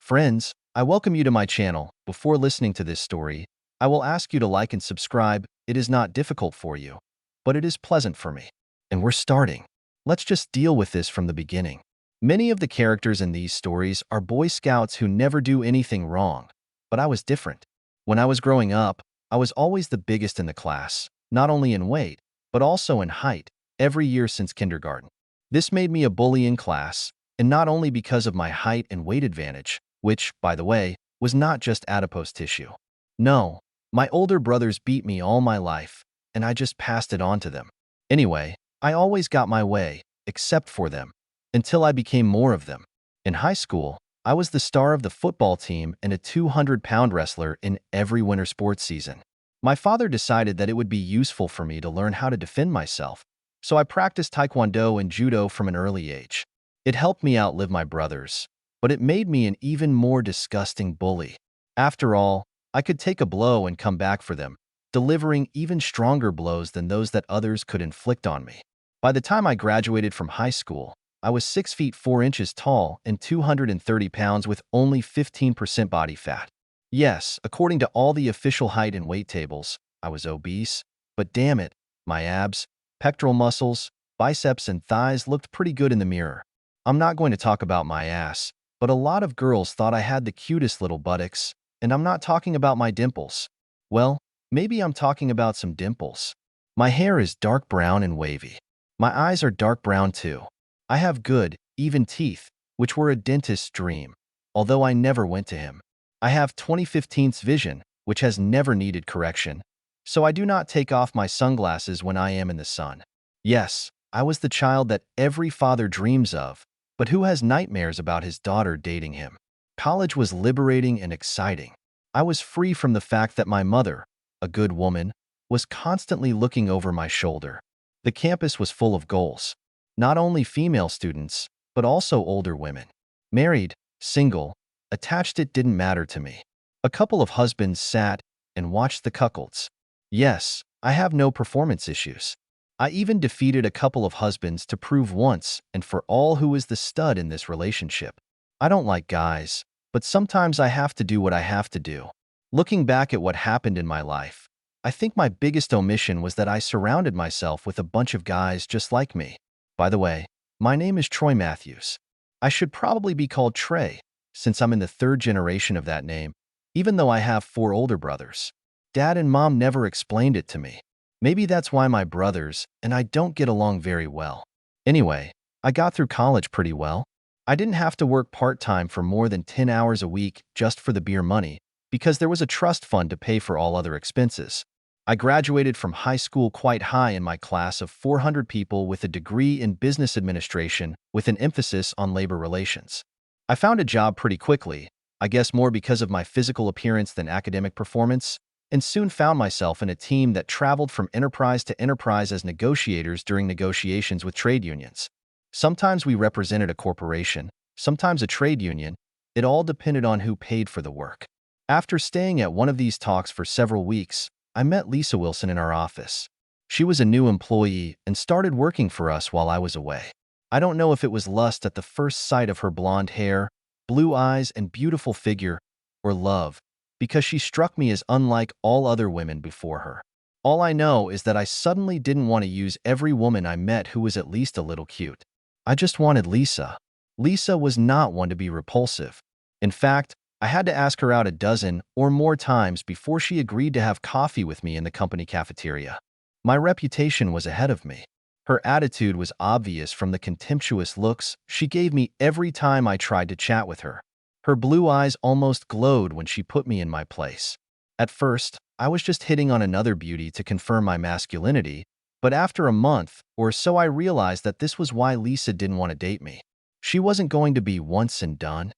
Friends, I welcome you to my channel. Before listening to this story, I will ask you to like and subscribe. It is not difficult for you, but it is pleasant for me. And we're starting. Let's just deal with this from the beginning. Many of the characters in these stories are Boy Scouts who never do anything wrong, but I was different. When I was growing up, I was always the biggest in the class, not only in weight, but also in height, every year since kindergarten. This made me a bully in class, and not only because of my height and weight advantage, which, by the way, was not just adipose tissue. No, my older brothers beat me all my life, and I just passed it on to them. Anyway, I always got my way, except for them, until I became more of them. In high school, I was the star of the football team and a 200-pound wrestler in every winter sports season. My father decided that it would be useful for me to learn how to defend myself, so I practiced taekwondo and judo from an early age. It helped me outlive my brothers, but it made me an even more disgusting bully. After all, I could take a blow and come back for them, delivering even stronger blows than those that others could inflict on me. By the time I graduated from high school, I was 6 feet 4 inches tall and 230 pounds with only 15% body fat. Yes, according to all the official height and weight tables, I was obese, but damn it, my abs, pectoral muscles, biceps, and thighs looked pretty good in the mirror. I'm not going to talk about my ass, but a lot of girls thought I had the cutest little buttocks, and I'm not talking about my dimples. Well, maybe I'm talking about some dimples. My hair is dark brown and wavy. My eyes are dark brown too. I have good, even teeth, which were a dentist's dream, although I never went to him. I have 20/15 vision, which has never needed correction, so I do not take off my sunglasses when I am in the sun. Yes, I was the child that every father dreams of, but who has nightmares about his daughter dating him. College was liberating and exciting. I was free from the fact that my mother, a good woman, was constantly looking over my shoulder. The campus was full of goals. Not only female students, but also older women. Married, single, attached, it didn't matter to me. A couple of husbands sat and watched the cuckolds. Yes, I have no performance issues. I even defeated a couple of husbands to prove once and for all who is the stud in this relationship. I don't like guys, but sometimes I have to do what I have to do. Looking back at what happened in my life, I think my biggest omission was that I surrounded myself with a bunch of guys just like me. By the way, my name is Troy Matthews. I should probably be called Trey, since I'm in the third generation of that name, even though I have 4 older brothers. Dad and Mom never explained it to me. Maybe that's why my brothers and I don't get along very well. Anyway, I got through college pretty well. I didn't have to work part-time for more than 10 hours a week just for the beer money, because there was a trust fund to pay for all other expenses. I graduated from high school quite high in my class of 400 people with a degree in business administration with an emphasis on labor relations. I found a job pretty quickly, I guess more because of my physical appearance than academic performance, and soon found myself in a team that traveled from enterprise to enterprise as negotiators during negotiations with trade unions. Sometimes we represented a corporation, sometimes a trade union. It all depended on who paid for the work. After staying at one of these talks for several weeks, I met Lisa Wilson in our office. She was a new employee and started working for us while I was away. I don't know if it was lust at the first sight of her blonde hair, blue eyes, and beautiful figure, or love, because she struck me as unlike all other women before her. All I know is that I suddenly didn't want to use every woman I met who was at least a little cute. I just wanted Lisa. Lisa was not one to be repulsive. In fact, I had to ask her out a dozen or more times before she agreed to have coffee with me in the company cafeteria. My reputation was ahead of me. Her attitude was obvious from the contemptuous looks she gave me every time I tried to chat with her. Her blue eyes almost glowed when she put me in my place. At first, I was just hitting on another beauty to confirm my masculinity, but after a month or so I realized that this was why Lisa didn't want to date me. She wasn't going to be once and done.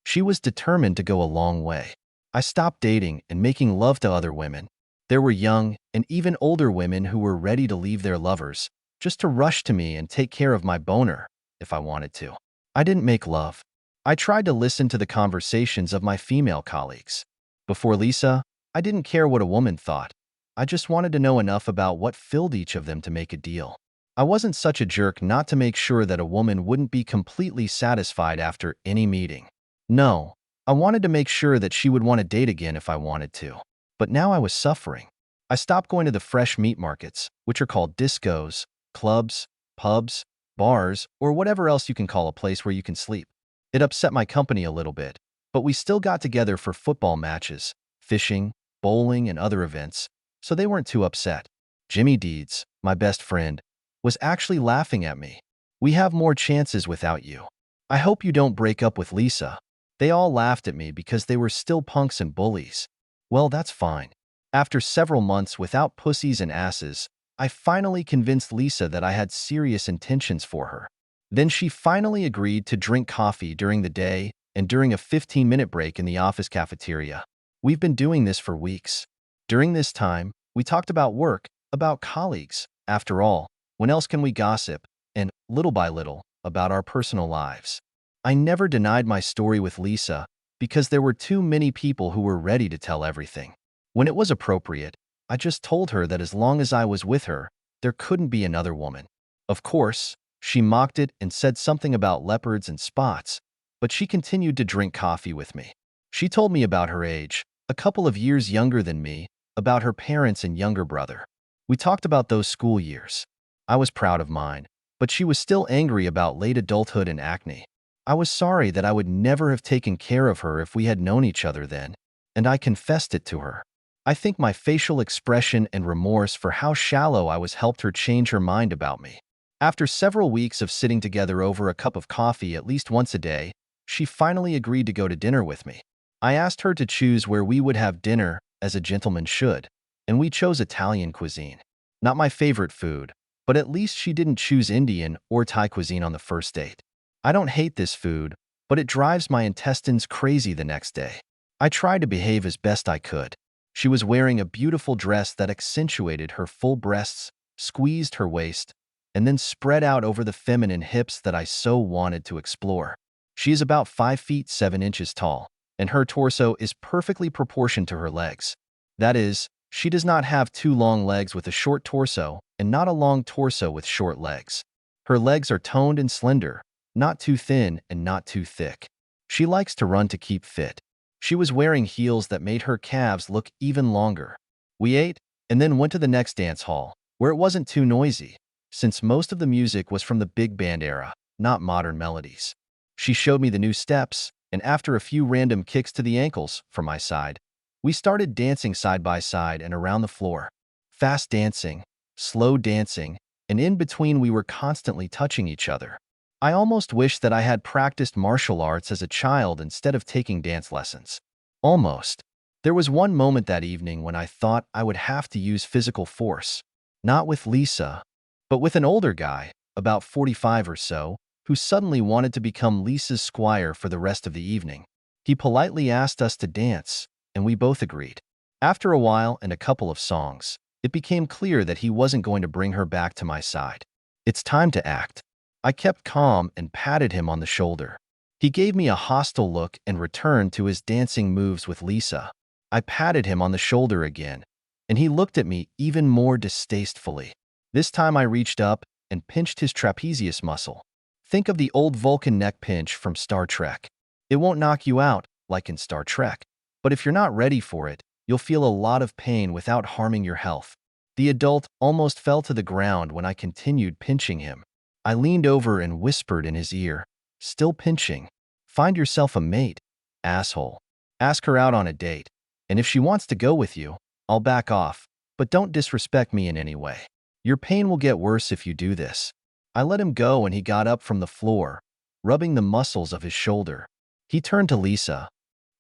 She was determined to go a long way. I stopped dating and making love to other women. There were young and even older women who were ready to leave their lovers just to rush to me and take care of my boner if I wanted to. I didn't make love. I tried to listen to the conversations of my female colleagues. Before Lisa, I didn't care what a woman thought. I just wanted to know enough about what filled each of them to make a deal. I wasn't such a jerk not to make sure that a woman wouldn't be completely satisfied after any meeting. No, I wanted to make sure that she would want to date again if I wanted to. But now I was suffering. I stopped going to the fresh meat markets, which are called discos, clubs, pubs, bars, or whatever else you can call a place where you can sleep. It upset my company a little bit, but we still got together for football matches, fishing, bowling, and other events, so they weren't too upset. Jimmy Deeds, my best friend, was actually laughing at me. We have more chances without you. I hope you don't break up with Lisa. They all laughed at me because they were still punks and bullies. Well, that's fine. After several months without pussies and asses, I finally convinced Lisa that I had serious intentions for her. Then she finally agreed to drink coffee during the day and during a 15-minute break in the office cafeteria. We've been doing this for weeks. During this time, we talked about work, about colleagues. After all, when else can we gossip? And, little by little, about our personal lives. I never denied my story with Lisa because there were too many people who were ready to tell everything. When it was appropriate, I just told her that as long as I was with her, there couldn't be another woman. Of course, she mocked it and said something about leopards and spots, but she continued to drink coffee with me. She told me about her age, a couple of years younger than me, about her parents and younger brother. We talked about those school years. I was proud of mine, but she was still angry about late adulthood and acne. I was sorry that I would never have taken care of her if we had known each other then, and I confessed it to her. I think my facial expression and remorse for how shallow I was helped her change her mind about me. After several weeks of sitting together over a cup of coffee at least once a day, she finally agreed to go to dinner with me. I asked her to choose where we would have dinner, as a gentleman should, and we chose Italian cuisine. Not my favorite food, but at least she didn't choose Indian or Thai cuisine on the first date. I don't hate this food, but it drives my intestines crazy the next day. I tried to behave as best I could. She was wearing a beautiful dress that accentuated her full breasts, squeezed her waist, and then spread out over the feminine hips that I so wanted to explore. She is about 5 feet 7 inches tall, and her torso is perfectly proportioned to her legs. That is, she does not have too long legs with a short torso and not a long torso with short legs. Her legs are toned and slender, not too thin and not too thick. She likes to run to keep fit. She was wearing heels that made her calves look even longer. We ate and then went to the next dance hall, where it wasn't too noisy, since most of the music was from the big band era, not modern melodies. She showed me the new steps, and after a few random kicks to the ankles from my side, we started dancing side by side and around the floor. Fast dancing, slow dancing, and in between we were constantly touching each other. I almost wish that I had practiced martial arts as a child instead of taking dance lessons. Almost. There was one moment that evening when I thought I would have to use physical force. Not with Lisa, but with an older guy, about 45 or so, who suddenly wanted to become Lisa's squire for the rest of the evening. He politely asked us to dance, and we both agreed. After a while and a couple of songs, it became clear that he wasn't going to bring her back to my side. It's time to act. I kept calm and patted him on the shoulder. He gave me a hostile look and returned to his dancing moves with Lisa. I patted him on the shoulder again, and he looked at me even more distastefully. This time I reached up and pinched his trapezius muscle. Think of the old Vulcan neck pinch from Star Trek. It won't knock you out, like in Star Trek, but if you're not ready for it, you'll feel a lot of pain without harming your health. The adult almost fell to the ground when I continued pinching him. I leaned over and whispered in his ear, still pinching, "Find yourself a mate, asshole. Ask her out on a date, and if she wants to go with you, I'll back off, but don't disrespect me in any way. Your pain will get worse if you do this." I let him go and he got up from the floor, rubbing the muscles of his shoulder. He turned to Lisa.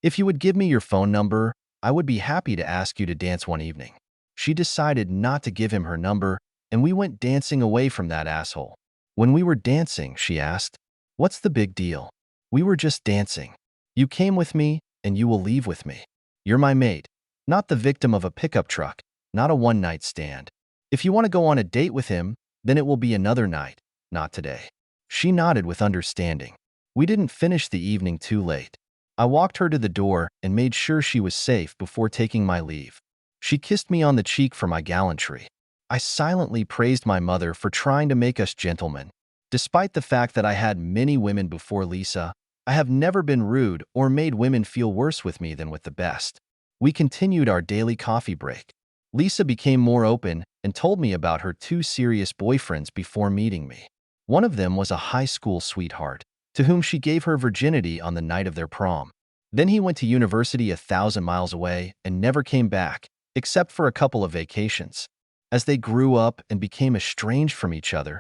"If you would give me your phone number, I would be happy to ask you to dance one evening." She decided not to give him her number, and we went dancing away from that asshole. When we were dancing, she asked, "What's the big deal?" We were just dancing. You came with me, and you will leave with me. You're my mate, not the victim of a pickup truck, not a one-night stand. If you want to go on a date with him, then it will be another night, not today. She nodded with understanding. We didn't finish the evening too late. I walked her to the door and made sure she was safe before taking my leave. She kissed me on the cheek for my gallantry. I silently praised my mother for trying to make us gentlemen. Despite the fact that I had many women before Lisa, I have never been rude or made women feel worse with me than with the best. We continued our daily coffee break. Lisa became more open and told me about her two serious boyfriends before meeting me. One of them was a high school sweetheart, to whom she gave her virginity on the night of their prom. Then he went to university 1,000 miles away and never came back, except for a couple of vacations. As they grew up and became estranged from each other,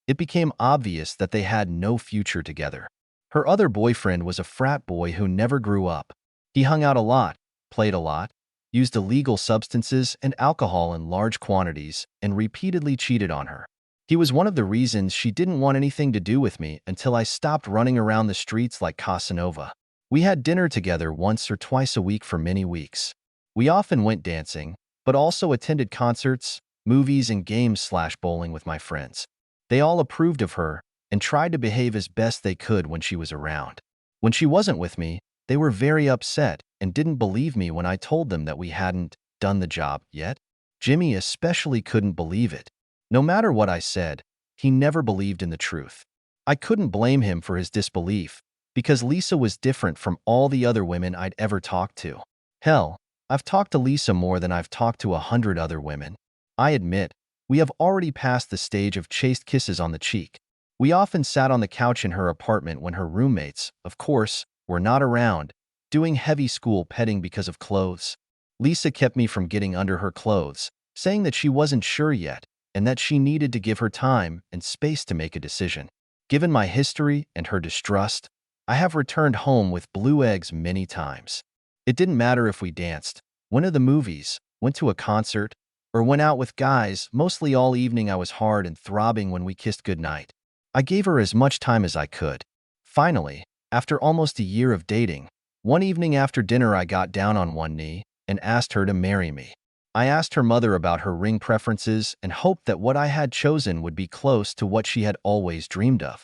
it became obvious that they had no future together. Her other boyfriend was a frat boy who never grew up. He hung out a lot, played a lot, used illegal substances and alcohol in large quantities, and repeatedly cheated on her. He was one of the reasons she didn't want anything to do with me until I stopped running around the streets like Casanova. We had dinner together once or twice a week for many weeks. We often went dancing, but also attended concerts, movies, and games/bowling with my friends. They all approved of her and tried to behave as best they could when she was around. When she wasn't with me, they were very upset and didn't believe me when I told them that we hadn't done the job yet. Jimmy especially couldn't believe it. No matter what I said, he never believed in the truth. I couldn't blame him for his disbelief, because Lisa was different from all the other women I'd ever talked to. Hell, I've talked to Lisa more than I've talked to 100 other women. I admit, we have already passed the stage of chaste kisses on the cheek. We often sat on the couch in her apartment when her roommates, of course, were not around, doing heavy school petting because of clothes. Lisa kept me from getting under her clothes, saying that she wasn't sure yet and that she needed to give her time and space to make a decision. Given my history and her distrust, I have returned home with blue eggs many times. It didn't matter if we danced, went to the movies, went to a concert, or went out with guys. Mostly all evening I was hard and throbbing when we kissed goodnight. I gave her as much time as I could. Finally, after almost a year of dating, one evening after dinner I got down on one knee and asked her to marry me. I asked her mother about her ring preferences and hoped that what I had chosen would be close to what she had always dreamed of.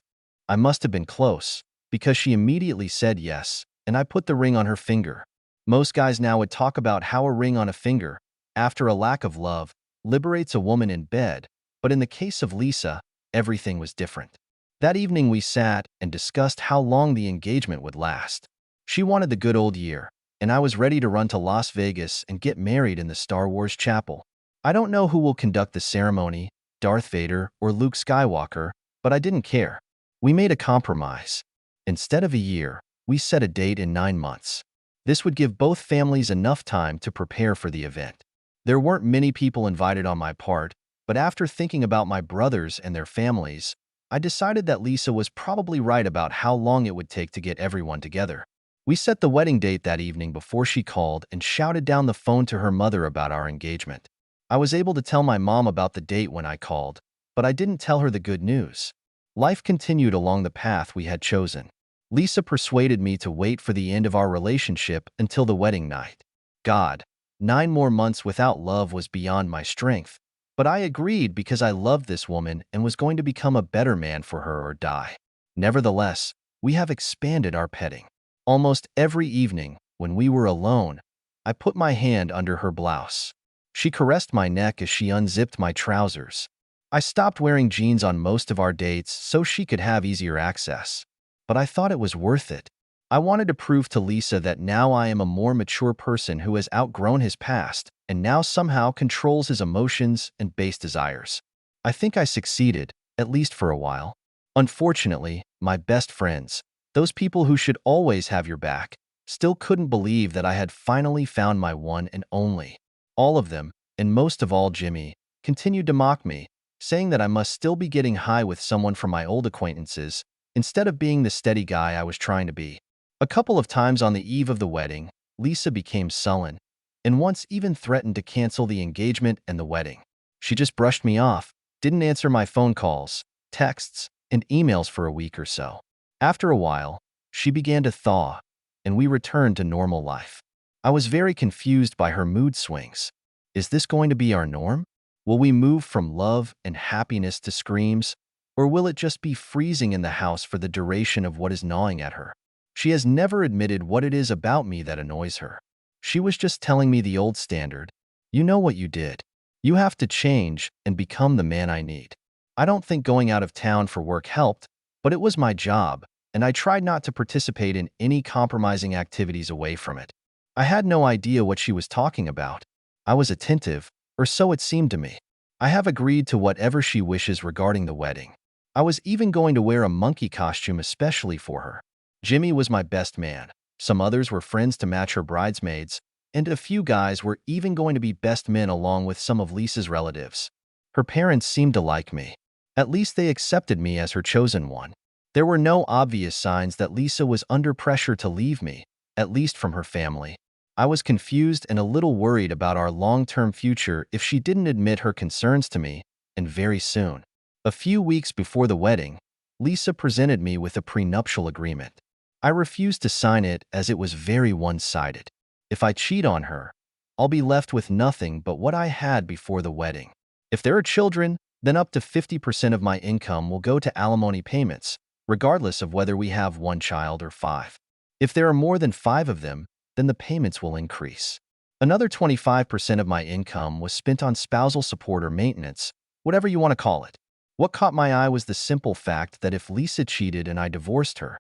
I must have been close, because she immediately said yes, and I put the ring on her finger. Most guys now would talk about how a ring on a finger, after a lack of love, liberates a woman in bed, but in the case of Lisa, everything was different. That evening we sat and discussed how long the engagement would last. She wanted the good old year, and I was ready to run to Las Vegas and get married in the Star Wars chapel. I don't know who will conduct the ceremony, Darth Vader or Luke Skywalker, but I didn't care. We made a compromise. Instead of a year, we set a date in 9 months. This would give both families enough time to prepare for the event. There weren't many people invited on my part, but after thinking about my brothers and their families, I decided that Lisa was probably right about how long it would take to get everyone together. We set the wedding date that evening before she called and shouted down the phone to her mother about our engagement. I was able to tell my mom about the date when I called, but I didn't tell her the good news. Life continued along the path we had chosen. Lisa persuaded me to wait for the end of our relationship until the wedding night. God, 9 more months without love was beyond my strength, but I agreed because I loved this woman and was going to become a better man for her or die. Nevertheless, we have expanded our petting. Almost every evening, when we were alone, I put my hand under her blouse. She caressed my neck as she unzipped my trousers. I stopped wearing jeans on most of our dates so she could have easier access. But I thought it was worth it. I wanted to prove to Lisa that now I am a more mature person who has outgrown his past and now somehow controls his emotions and base desires. I think I succeeded, at least for a while. Unfortunately, my best friends, those people who should always have your back, still couldn't believe that I had finally found my one and only. All of them, and most of all Jimmy, continued to mock me, saying that I must still be getting high with someone from my old acquaintances, instead of being the steady guy I was trying to be. A couple of times on the eve of the wedding, Lisa became sullen, and once even threatened to cancel the engagement and the wedding. She just brushed me off, didn't answer my phone calls, texts, and emails for a week or so. After a while, she began to thaw, and we returned to normal life. I was very confused by her mood swings. Is this going to be our norm? Will we move from love and happiness to screams, or will it just be freezing in the house for the duration of what is gnawing at her? She has never admitted what it is about me that annoys her. She was just telling me the old standard. You know what you did. You have to change and become the man I need. I don't think going out of town for work helped, but it was my job, and I tried not to participate in any compromising activities away from it. I had no idea what she was talking about. I was attentive, or so it seemed to me. I have agreed to whatever she wishes regarding the wedding. I was even going to wear a monkey costume especially for her. Jimmy was my best man. Some others were friends to match her bridesmaids, and a few guys were even going to be best men along with some of Lisa's relatives. Her parents seemed to like me. At least they accepted me as her chosen one. There were no obvious signs that Lisa was under pressure to leave me, at least from her family. I was confused and a little worried about our long-term future if she didn't admit her concerns to me, and very soon. A few weeks before the wedding, Lisa presented me with a prenuptial agreement. I refused to sign it as it was very one-sided. If I cheat on her, I'll be left with nothing but what I had before the wedding. If there are children, then up to 50% of my income will go to alimony payments, regardless of whether we have one child or five. If there are more than 5 of them, then the payments will increase. Another 25% of my income was spent on spousal support or maintenance, whatever you want to call it. What caught my eye was the simple fact that if Lisa cheated and I divorced her,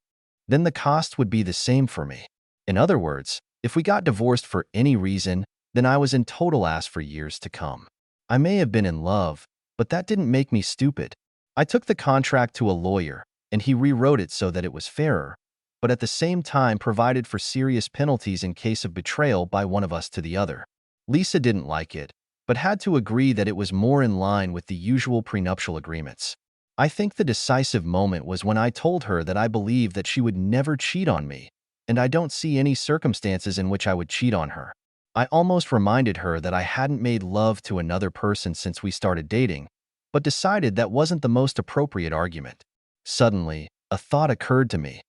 then the cost would be the same for me. In other words, if we got divorced for any reason, then I was in total ass for years to come. I may have been in love, but that didn't make me stupid. I took the contract to a lawyer, and he rewrote it so that it was fairer, but at the same time provided for serious penalties in case of betrayal by one of us to the other. Lisa didn't like it, but had to agree that it was more in line with the usual prenuptial agreements. I think the decisive moment was when I told her that I believed that she would never cheat on me, and I don't see any circumstances in which I would cheat on her. I almost reminded her that I hadn't made love to another person since we started dating, but decided that wasn't the most appropriate argument. Suddenly, a thought occurred to me.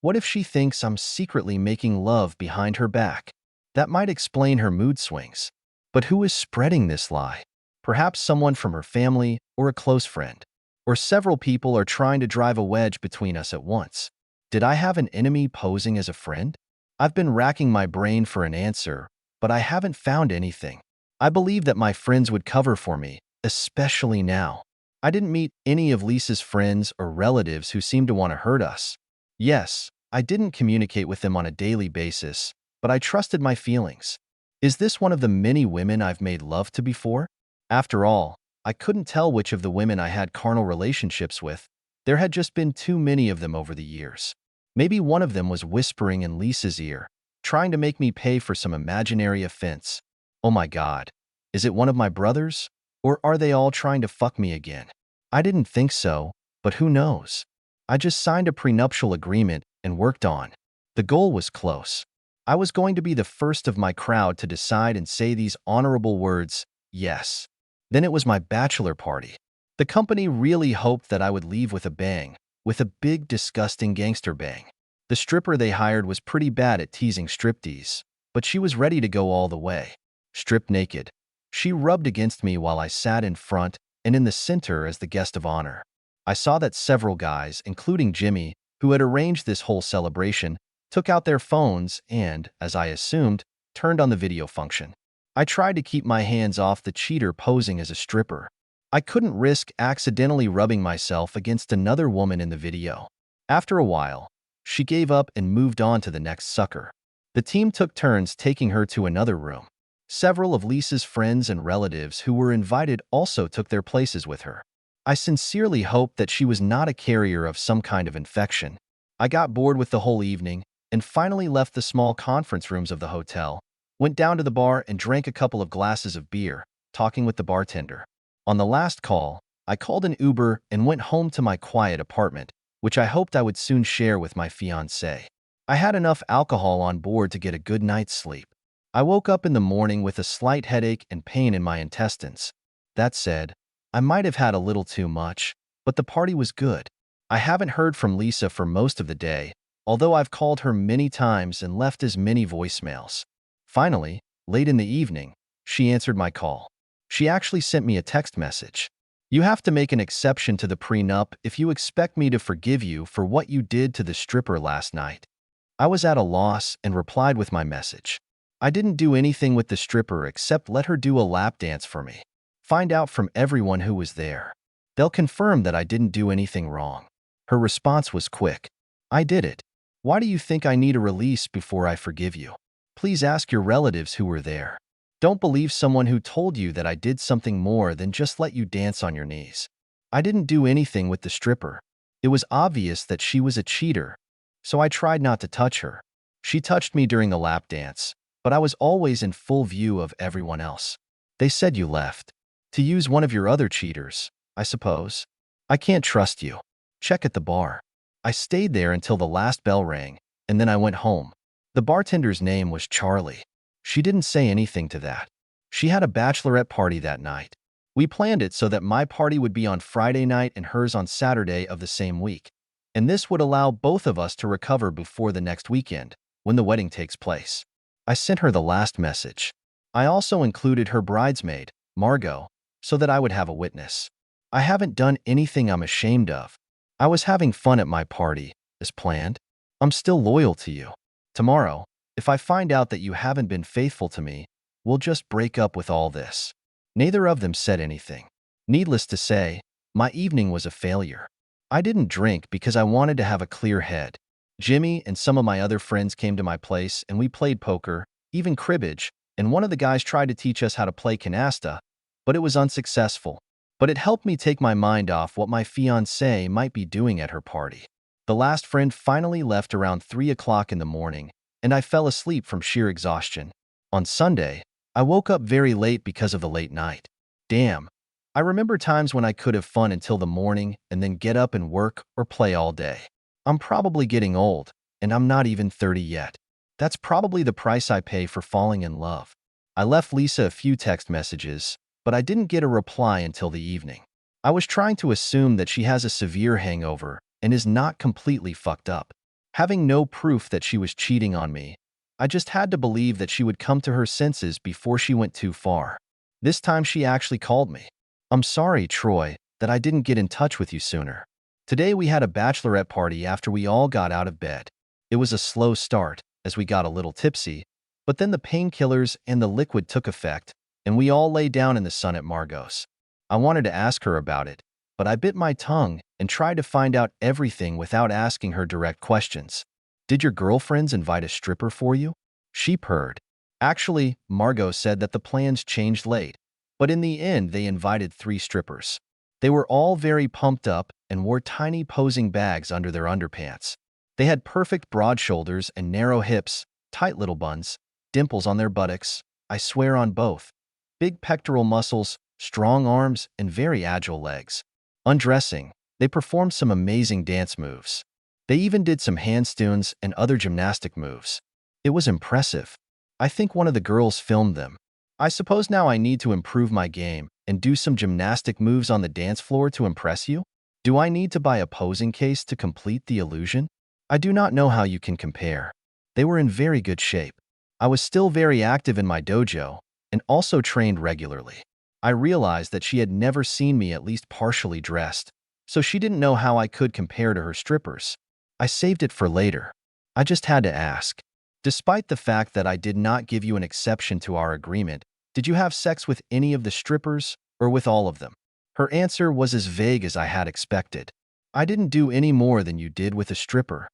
What if she thinks I'm secretly making love behind her back? That might explain her mood swings. But who is spreading this lie? Perhaps someone from her family or a close friend. Or several people are trying to drive a wedge between us at once. Did I have an enemy posing as a friend? I've been racking my brain for an answer, but I haven't found anything. I believe that my friends would cover for me, especially now. I didn't meet any of Lisa's friends or relatives who seemed to want to hurt us. Yes, I didn't communicate with them on a daily basis, but I trusted my feelings. Is this one of the many women I've made love to before? After all, I couldn't tell which of the women I had carnal relationships with. There had just been too many of them over the years. Maybe one of them was whispering in Lisa's ear, trying to make me pay for some imaginary offense. Oh my God, is it one of my brothers? Or are they all trying to fuck me again? I didn't think so, but who knows? I just signed a prenuptial agreement and worked on. The goal was close. I was going to be the first of my crowd to decide and say these honorable words, yes. Then it was my bachelor party. The company really hoped that I would leave with a bang, with a big, disgusting gangster bang. The stripper they hired was pretty bad at teasing striptease, but she was ready to go all the way. Stripped naked. She rubbed against me while I sat in front and in the center as the guest of honor. I saw that several guys, including Jimmy, who had arranged this whole celebration, took out their phones and, as I assumed, turned on the video function. I tried to keep my hands off the cheater posing as a stripper. I couldn't risk accidentally rubbing myself against another woman in the video. After a while, she gave up and moved on to the next sucker. The team took turns taking her to another room. Several of Lisa's friends and relatives who were invited also took their places with her. I sincerely hoped that she was not a carrier of some kind of infection. I got bored with the whole evening and finally left the small conference rooms of the hotel, went down to the bar and drank a couple of glasses of beer, talking with the bartender. On the last call, I called an Uber and went home to my quiet apartment, which I hoped I would soon share with my fiancée. I had enough alcohol on board to get a good night's sleep. I woke up in the morning with a slight headache and pain in my intestines. That said, I might have had a little too much, but the party was good. I haven't heard from Lisa for most of the day, although I've called her many times and left as many voicemails. Finally, late in the evening, she answered my call. She actually sent me a text message. You have to make an exception to the prenup if you expect me to forgive you for what you did to the stripper last night. I was at a loss and replied with my message. I didn't do anything with the stripper except let her do a lap dance for me. Find out from everyone who was there. They'll confirm that I didn't do anything wrong. Her response was quick. I did it. Why do you think I need a release before I forgive you? Please ask your relatives who were there. Don't believe someone who told you that I did something more than just let you dance on your knees. I didn't do anything with the stripper. It was obvious that she was a cheater, so I tried not to touch her. She touched me during the lap dance, but I was always in full view of everyone else. They said you left. To use one of your other cheaters, I suppose. I can't trust you. Check at the bar. I stayed there until the last bell rang, and then I went home. The bartender's name was Charlie. She didn't say anything to that. She had a bachelorette party that night. We planned it so that my party would be on Friday night and hers on Saturday of the same week, and this would allow both of us to recover before the next weekend, when the wedding takes place. I sent her the last message. I also included her bridesmaid, Margot, so that I would have a witness. I haven't done anything I'm ashamed of. I was having fun at my party, as planned. I'm still loyal to you. Tomorrow, if I find out that you haven't been faithful to me, we'll just break up with all this. Neither of them said anything. Needless to say, my evening was a failure. I didn't drink because I wanted to have a clear head. Jimmy and some of my other friends came to my place and we played poker, even cribbage, and one of the guys tried to teach us how to play canasta, but it was unsuccessful. But it helped me take my mind off what my fiancée might be doing at her party. The last friend finally left around 3 o'clock in the morning, and I fell asleep from sheer exhaustion. On Sunday, I woke up very late because of the late night. Damn, I remember times when I could have fun until the morning and then get up and work or play all day. I'm probably getting old, and I'm not even 30 yet. That's probably the price I pay for falling in love. I left Lisa a few text messages, but I didn't get a reply until the evening. I was trying to assume that she has a severe hangover and is not completely fucked up. Having no proof that she was cheating on me, I just had to believe that she would come to her senses before she went too far. This time she actually called me. I'm sorry, Troy, that I didn't get in touch with you sooner. Today we had a bachelorette party after we all got out of bed. It was a slow start, as we got a little tipsy, but then the painkillers and the liquid took effect, and we all lay down in the sun at Margot's. I wanted to ask her about it, but I bit my tongue and tried to find out everything without asking her direct questions. Did your girlfriends invite a stripper for you? She purred. Actually, Margot said that the plans changed late, but in the end they invited 3 strippers. They were all very pumped up and wore tiny posing bags under their underpants. They had perfect broad shoulders and narrow hips, tight little buns, dimples on their buttocks, I swear on both, big pectoral muscles, strong arms, and very agile legs. Undressing, they performed some amazing dance moves. They even did some handstands and other gymnastic moves. It was impressive. I think one of the girls filmed them. I suppose now I need to improve my game and do some gymnastic moves on the dance floor to impress you? Do I need to buy a posing case to complete the illusion? I do not know how you can compare. They were in very good shape. I was still very active in my dojo and also trained regularly. I realized that she had never seen me at least partially dressed, so she didn't know how I could compare to her strippers. I saved it for later. I just had to ask. Despite the fact that I did not give you an exception to our agreement, did you have sex with any of the strippers or with all of them? Her answer was as vague as I had expected. I didn't do any more than you did with a stripper.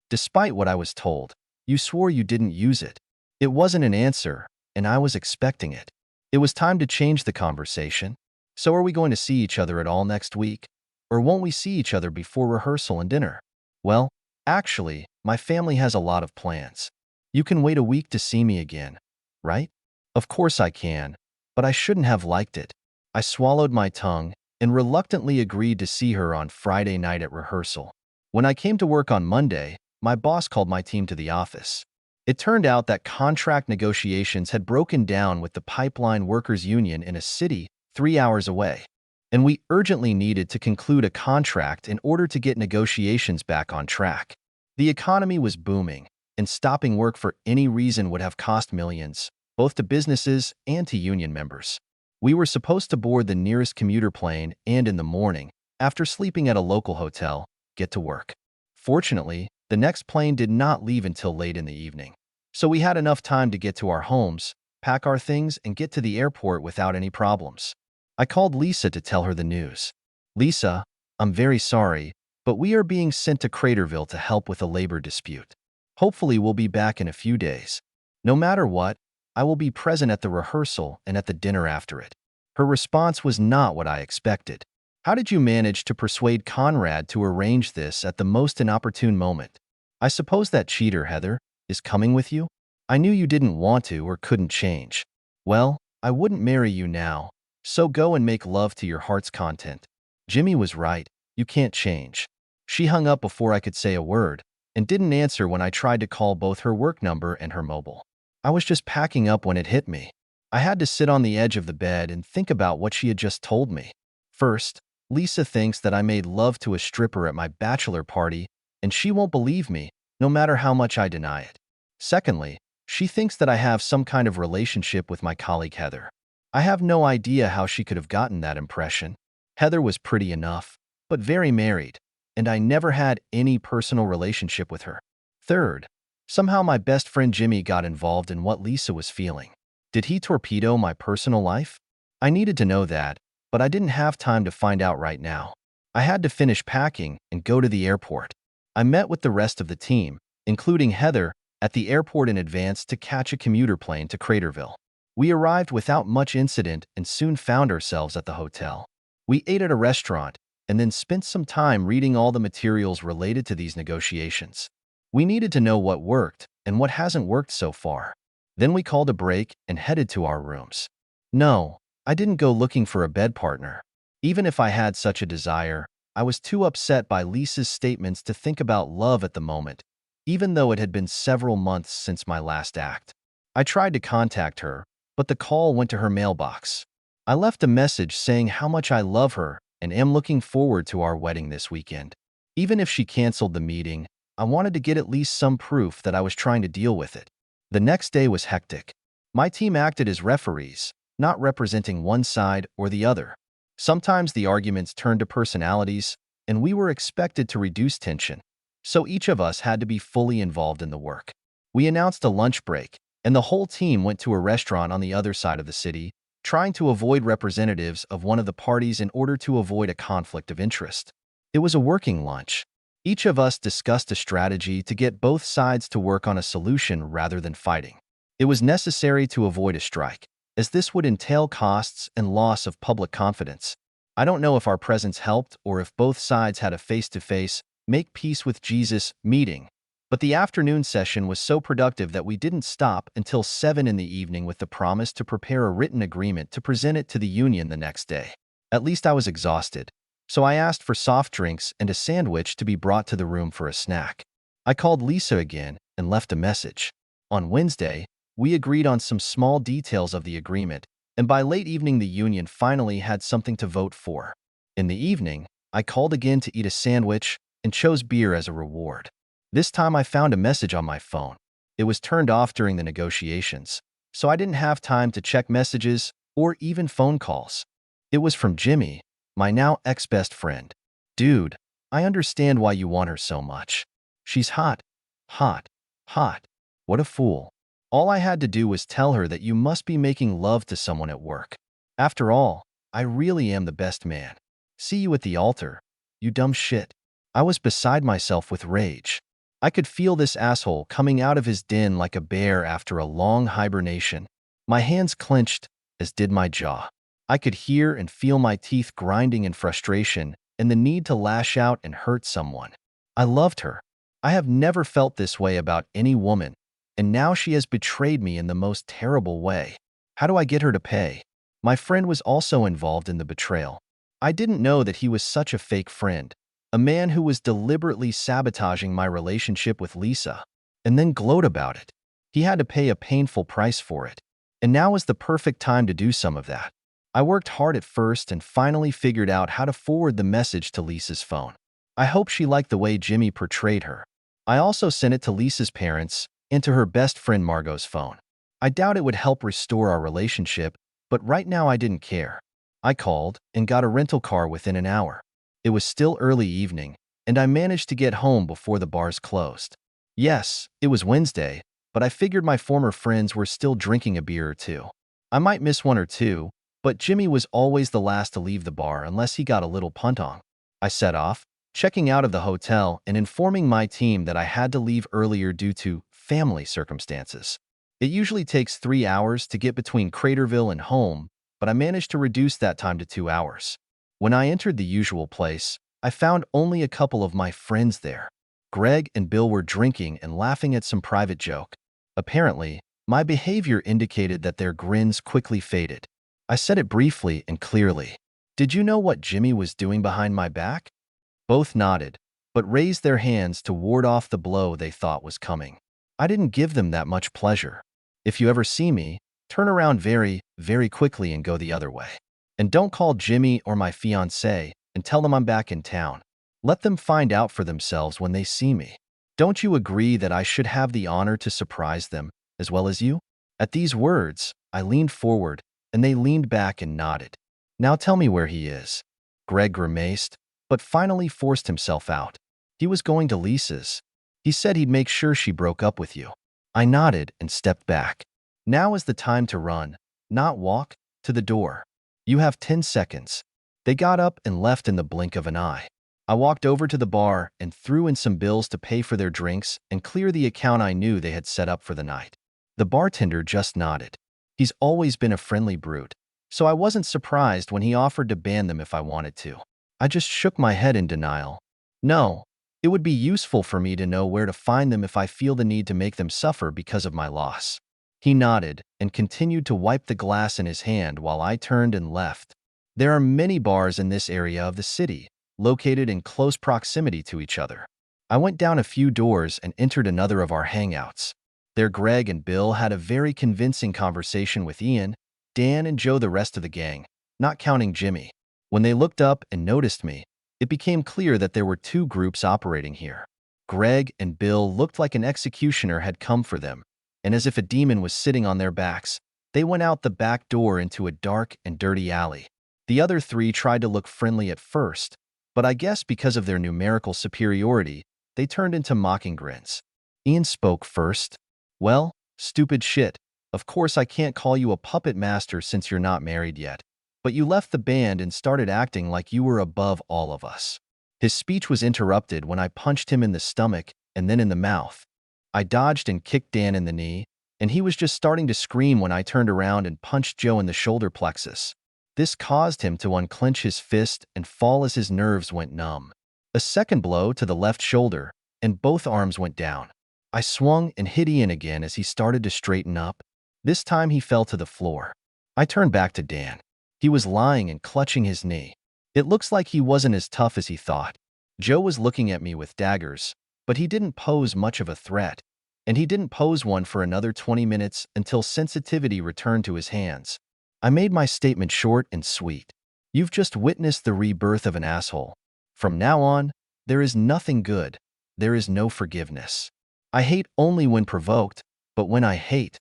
Despite what I was told, you swore you didn't use it. It wasn't an answer, and I was expecting it. It was time to change the conversation. So are we going to see each other at all next week? Or won't we see each other before rehearsal and dinner? Well, actually, my family has a lot of plans. You can wait a week to see me again, right? Of course I can, but I shouldn't have liked it. I swallowed my tongue and reluctantly agreed to see her on Friday night at rehearsal. When I came to work on Monday, my boss called my team to the office. It turned out that contract negotiations had broken down with the pipeline workers union in a city 3 hours away, and we urgently needed to conclude a contract in order to get negotiations back on track. The economy was booming, and stopping work for any reason would have cost millions, both to businesses and to union members. We were supposed to board the nearest commuter plane and in the morning, after sleeping at a local hotel, get to work. Fortunately, the next plane did not leave until late in the evening, so we had enough time to get to our homes, pack our things, and get to the airport without any problems. I called Lisa to tell her the news. Lisa, I'm very sorry, but we are being sent to Craterville to help with a labor dispute. Hopefully we'll be back in a few days. No matter what, I will be present at the rehearsal and at the dinner after it." Her response was not what I expected. "How did you manage to persuade Conrad to arrange this at the most inopportune moment?" "I suppose that cheater, Heather, is coming with you? I knew you didn't want to or couldn't change." "Well, I wouldn't marry you now, so go and make love to your heart's content." Jimmy was right. You can't change. She hung up before I could say a word and didn't answer when I tried to call both her work number and her mobile. I was just packing up when it hit me. I had to sit on the edge of the bed and think about what she had just told me. First, Lisa thinks that I made love to a stripper at my bachelor party, and she won't believe me, no matter how much I deny it. Secondly, she thinks that I have some kind of relationship with my colleague Heather. I have no idea how she could have gotten that impression. Heather was pretty enough, but very married, and I never had any personal relationship with her. Third, somehow my best friend Jimmy got involved in what Lisa was feeling. Did he torpedo my personal life? I needed to know that, but I didn't have time to find out right now. I had to finish packing and go to the airport. I met with the rest of the team, including Heather, at the airport in advance to catch a commuter plane to Craterville. We arrived without much incident and soon found ourselves at the hotel. We ate at a restaurant and then spent some time reading all the materials related to these negotiations. We needed to know what worked and what hasn't worked so far. Then we called a break and headed to our rooms. No, I didn't go looking for a bed partner. Even if I had such a desire, I was too upset by Lisa's statements to think about love at the moment, even though it had been several months since my last act. I tried to contact her, but the call went to her mailbox. I left a message saying how much I love her and am looking forward to our wedding this weekend. Even if she canceled the meeting, I wanted to get at least some proof that I was trying to deal with it. The next day was hectic. My team acted as referees, not representing one side or the other. Sometimes the arguments turned to personalities, and we were expected to reduce tension, so each of us had to be fully involved in the work. We announced a lunch break, and the whole team went to a restaurant on the other side of the city, trying to avoid representatives of one of the parties in order to avoid a conflict of interest. It was a working lunch. Each of us discussed a strategy to get both sides to work on a solution rather than fighting. It was necessary to avoid a strike, as this would entail costs and loss of public confidence. I don't know if our presence helped or if both sides had a face-to-face, make peace with Jesus meeting, but the afternoon session was so productive that we didn't stop until 7 in the evening with the promise to prepare a written agreement to present it to the union the next day. At least I was exhausted, so I asked for soft drinks and a sandwich to be brought to the room for a snack. I called Lisa again and left a message. On Wednesday, we agreed on some small details of the agreement, and by late evening the union finally had something to vote for. In the evening, I called again to eat a sandwich and chose beer as a reward. This time I found a message on my phone. It was turned off during the negotiations, so I didn't have time to check messages or even phone calls. It was from Jimmy, my now ex-best friend. "Dude, I understand why you want her so much. She's hot, hot, hot. What a fool. All I had to do was tell her that you must be making love to someone at work. After all, I really am the best man. See you at the altar, you dumb shit." I was beside myself with rage. I could feel this asshole coming out of his den like a bear after a long hibernation. My hands clenched, as did my jaw. I could hear and feel my teeth grinding in frustration and the need to lash out and hurt someone. I loved her. I have never felt this way about any woman, and now she has betrayed me in the most terrible way. How do I get her to pay? My friend was also involved in the betrayal. I didn't know that he was such a fake friend, a man who was deliberately sabotaging my relationship with Lisa, and then gloat about it. He had to pay a painful price for it, and now was the perfect time to do some of that. I worked hard at first and finally figured out how to forward the message to Lisa's phone. I hope she liked the way Jimmy portrayed her. I also sent it to Lisa's parents and to her best friend Margot's phone. I doubt it would help restore our relationship, but right now I didn't care. I called and got a rental car within an hour. It was still early evening, and I managed to get home before the bars closed. Yes, it was Wednesday, but I figured my former friends were still drinking a beer or two. I might miss one or two, but Jimmy was always the last to leave the bar unless he got a little punt on. I set off, checking out of the hotel and informing my team that I had to leave earlier due to family circumstances. It usually takes 3 hours to get between Craterville and home, but I managed to reduce that time to 2 hours. When I entered the usual place, I found only a couple of my friends there. Greg and Bill were drinking and laughing at some private joke. Apparently, my behavior indicated that their grins quickly faded. I said it briefly and clearly. "Did you know what Jimmy was doing behind my back?" Both nodded, but raised their hands to ward off the blow they thought was coming. I didn't give them that much pleasure. If you ever see me, turn around very, very quickly and go the other way. And don't call Jimmy or my fiancé and tell them I'm back in town. Let them find out for themselves when they see me. Don't you agree that I should have the honor to surprise them, as well as you?" At these words, I leaned forward, and they leaned back and nodded. "Now tell me where he is." Greg grimaced, but finally forced himself out. "He was going to Lisa's. He said he'd make sure she broke up with you." I nodded and stepped back. "Now is the time to run, not walk, to the door. You have 10 seconds. They got up and left in the blink of an eye. I walked over to the bar and threw in some bills to pay for their drinks and clear the account I knew they had set up for the night. The bartender just nodded. He's always been a friendly brute, so I wasn't surprised when he offered to ban them if I wanted to. I just shook my head in denial. No, it would be useful for me to know where to find them if I feel the need to make them suffer because of my loss. He nodded and continued to wipe the glass in his hand while I turned and left. There are many bars in this area of the city, located in close proximity to each other. I went down a few doors and entered another of our hangouts. There Greg and Bill had a very convincing conversation with Ian, Dan, and Joe, the rest of the gang, not counting Jimmy. When they looked up and noticed me, it became clear that there were two groups operating here. Greg and Bill looked like an executioner had come for them, and as if a demon was sitting on their backs, they went out the back door into a dark and dirty alley. The other three tried to look friendly at first, but I guess because of their numerical superiority, they turned into mocking grins. Ian spoke first. "Well, stupid shit. Of course I can't call you a puppet master since you're not married yet, but you left the band and started acting like you were above all of us." His speech was interrupted when I punched him in the stomach and then in the mouth. I dodged and kicked Dan in the knee, and he was just starting to scream when I turned around and punched Joe in the shoulder plexus. This caused him to unclench his fist and fall as his nerves went numb. A second blow to the left shoulder, and both arms went down. I swung and hit Ian again as he started to straighten up. This time he fell to the floor. I turned back to Dan. He was lying and clutching his knee. It looks like he wasn't as tough as he thought. Joe was looking at me with daggers, but he didn't pose much of a threat, and he didn't pose one for another 20 minutes until sensitivity returned to his hands. I made my statement short and sweet. "You've just witnessed the rebirth of an asshole. From now on, there is nothing good. There is no forgiveness. I hate only when provoked, but when I hate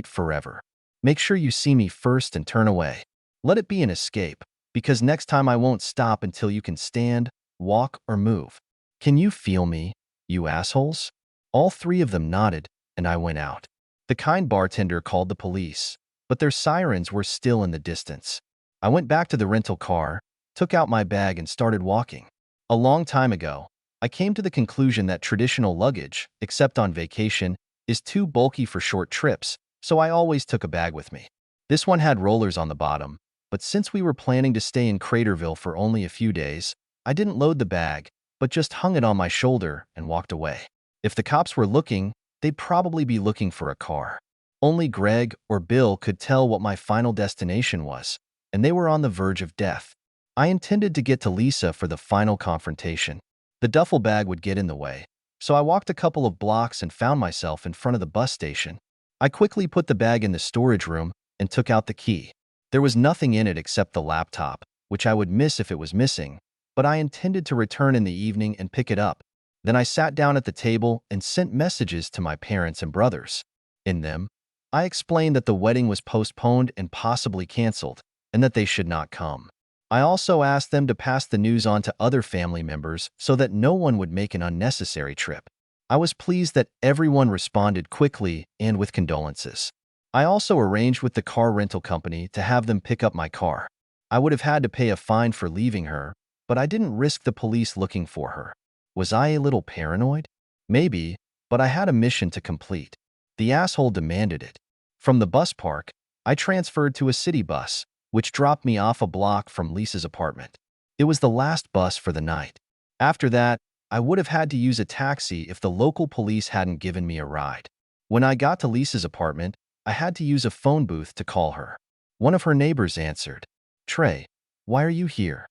forever. Make sure you see me first and turn away. Let it be an escape, because next time I won't stop until you can stand, walk, or move. Can you feel me, you assholes?" All three of them nodded, and I went out. The kind bartender called the police, but their sirens were still in the distance. I went back to the rental car, took out my bag, and started walking. A long time ago, I came to the conclusion that traditional luggage, except on vacation, is too bulky for short trips, so I always took a bag with me. This one had rollers on the bottom, but since we were planning to stay in Craterville for only a few days, I didn't load the bag, but just hung it on my shoulder and walked away. If the cops were looking, they'd probably be looking for a car. Only Greg or Bill could tell what my final destination was, and they were on the verge of death. I intended to get to Lisa for the final confrontation. The duffel bag would get in the way, so I walked a couple of blocks and found myself in front of the bus station. I quickly put the bag in the storage room and took out the key. There was nothing in it except the laptop, which I would miss if it was missing, but I intended to return in the evening and pick it up. Then I sat down at the table and sent messages to my parents and brothers. In them, I explained that the wedding was postponed and possibly canceled, and that they should not come. I also asked them to pass the news on to other family members so that no one would make an unnecessary trip. I was pleased that everyone responded quickly and with condolences. I also arranged with the car rental company to have them pick up my car. I would have had to pay a fine for leaving her, but I didn't risk the police looking for her. Was I a little paranoid? Maybe, but I had a mission to complete. The asshole demanded it. From the bus park, I transferred to a city bus, which dropped me off a block from Lisa's apartment. It was the last bus for the night. After that, I would have had to use a taxi if the local police hadn't given me a ride. When I got to Lisa's apartment, I had to use a phone booth to call her. One of her neighbors answered. "Trey, why are you here?"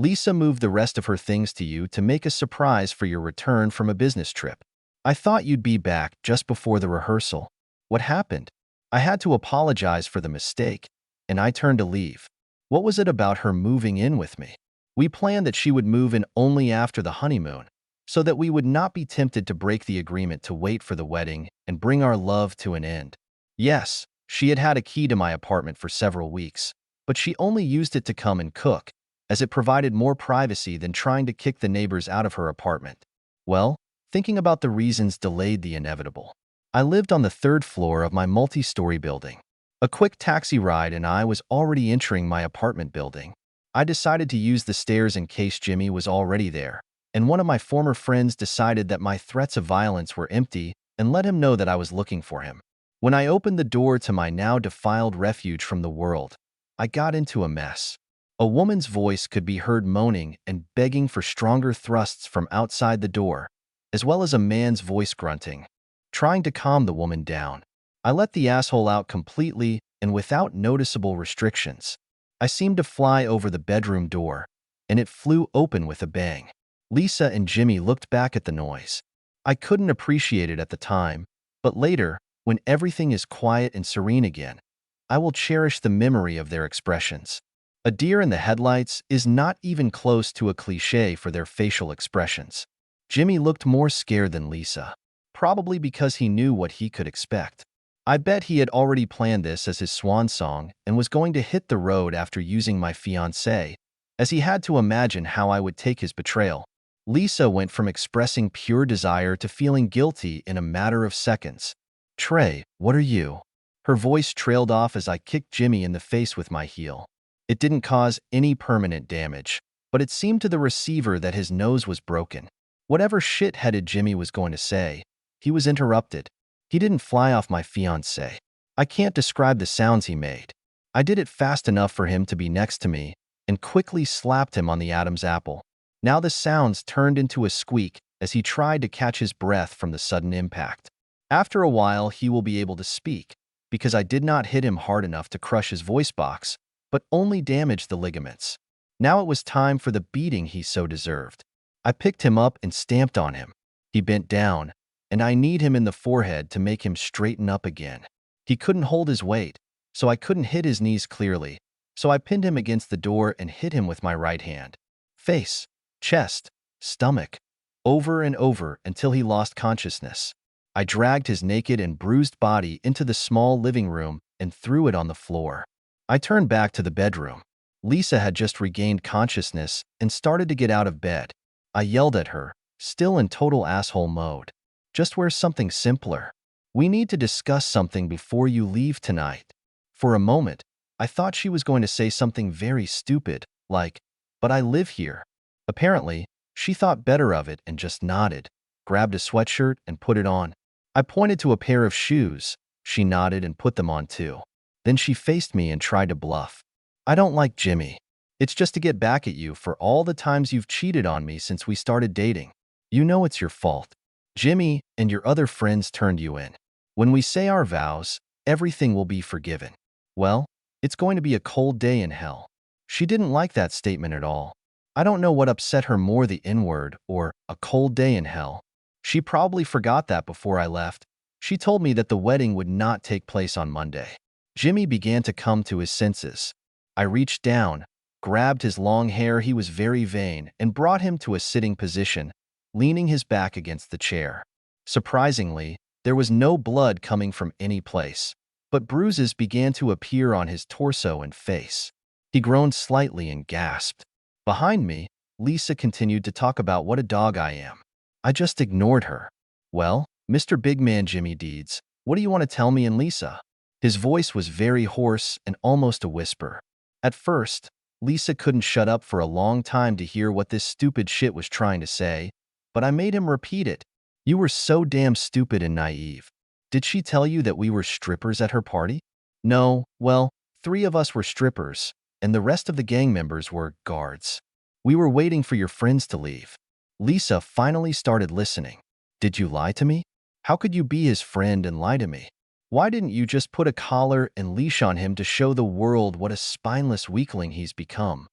"Lisa moved the rest of her things to you to make a surprise for your return from a business trip. I thought you'd be back just before the rehearsal." "What happened?" "I had to apologize for the mistake, and I turned to leave." "What was it about her moving in with me?" "We planned that she would move in only after the honeymoon, so that we would not be tempted to break the agreement to wait for the wedding and bring our love to an end." Yes, she had had a key to my apartment for several weeks, but she only used it to come and cook, as it provided more privacy than trying to kick the neighbors out of her apartment. Well, thinking about the reasons delayed the inevitable. I lived on the third floor of my multi-story building. A quick taxi ride and I was already entering my apartment building. I decided to use the stairs in case Jimmy was already there, and one of my former friends decided that my threats of violence were empty and let him know that I was looking for him. When I opened the door to my now defiled refuge from the world, I got into a mess. A woman's voice could be heard moaning and begging for stronger thrusts from outside the door, as well as a man's voice grunting, trying to calm the woman down. I let the asshole out completely and without noticeable restrictions. I seemed to fly over the bedroom door, and it flew open with a bang. Lisa and Jimmy looked back at the noise. I couldn't appreciate it at the time, but later, when everything is quiet and serene again, I will cherish the memory of their expressions. A deer in the headlights is not even close to a cliché for their facial expressions. Jimmy looked more scared than Lisa, probably because he knew what he could expect. I bet he had already planned this as his swan song and was going to hit the road after using my fiancée, as he had to imagine how I would take his betrayal. Lisa went from expressing pure desire to feeling guilty in a matter of seconds. "Trey, what are you?" Her voice trailed off as I kicked Jimmy in the face with my heel. It didn't cause any permanent damage, but it seemed to the receiver that his nose was broken. Whatever shit-headed Jimmy was going to say, he was interrupted. He didn't fly off my fiancé. I can't describe the sounds he made. I did it fast enough for him to be next to me and quickly slapped him on the Adam's apple. Now the sounds turned into a squeak as he tried to catch his breath from the sudden impact. After a while, he will be able to speak, because I did not hit him hard enough to crush his voice box, but only damaged the ligaments. Now it was time for the beating he so deserved. I picked him up and stamped on him. He bent down, and I kneed him in the forehead to make him straighten up again. He couldn't hold his weight, so I couldn't hit his knees clearly, so I pinned him against the door and hit him with my right hand. Face, chest, stomach, over and over until he lost consciousness. I dragged his naked and bruised body into the small living room and threw it on the floor. I turned back to the bedroom. Lisa had just regained consciousness and started to get out of bed. I yelled at her, still in total asshole mode. "Just wear something simpler. We need to discuss something before you leave tonight." For a moment, I thought she was going to say something very stupid, like, "But I live here." Apparently, she thought better of it and just nodded, grabbed a sweatshirt and put it on. I pointed to a pair of shoes. She nodded and put them on too. Then she faced me and tried to bluff. "I don't like Jimmy. It's just to get back at you for all the times you've cheated on me since we started dating. You know it's your fault. Jimmy and your other friends turned you in. When we say our vows, everything will be forgiven." Well, it's going to be a cold day in hell. She didn't like that statement at all. I don't know what upset her more, the N-word or a cold day in hell. She probably forgot that before I left. She told me that the wedding would not take place on Monday. Jimmy began to come to his senses. I reached down, grabbed his long hair, he was very vain, and brought him to a sitting position, leaning his back against the chair. Surprisingly, there was no blood coming from any place, but bruises began to appear on his torso and face. He groaned slightly and gasped. Behind me, Lisa continued to talk about what a dog I am. I just ignored her. "Well, Mr. Big Man Jimmy Deeds, what do you want to tell me and Lisa?" His voice was very hoarse and almost a whisper. At first, Lisa couldn't shut up for a long time to hear what this stupid shit was trying to say, but I made him repeat it. You were so damn stupid and naive. Did she tell you that we were strippers at her party? No, well, 3 of us were strippers, and the rest of the gang members were guards. We were waiting for your friends to leave. Lisa finally started listening. Did you lie to me? How could you be his friend and lie to me? Why didn't you just put a collar and leash on him to show the world what a spineless weakling he's become?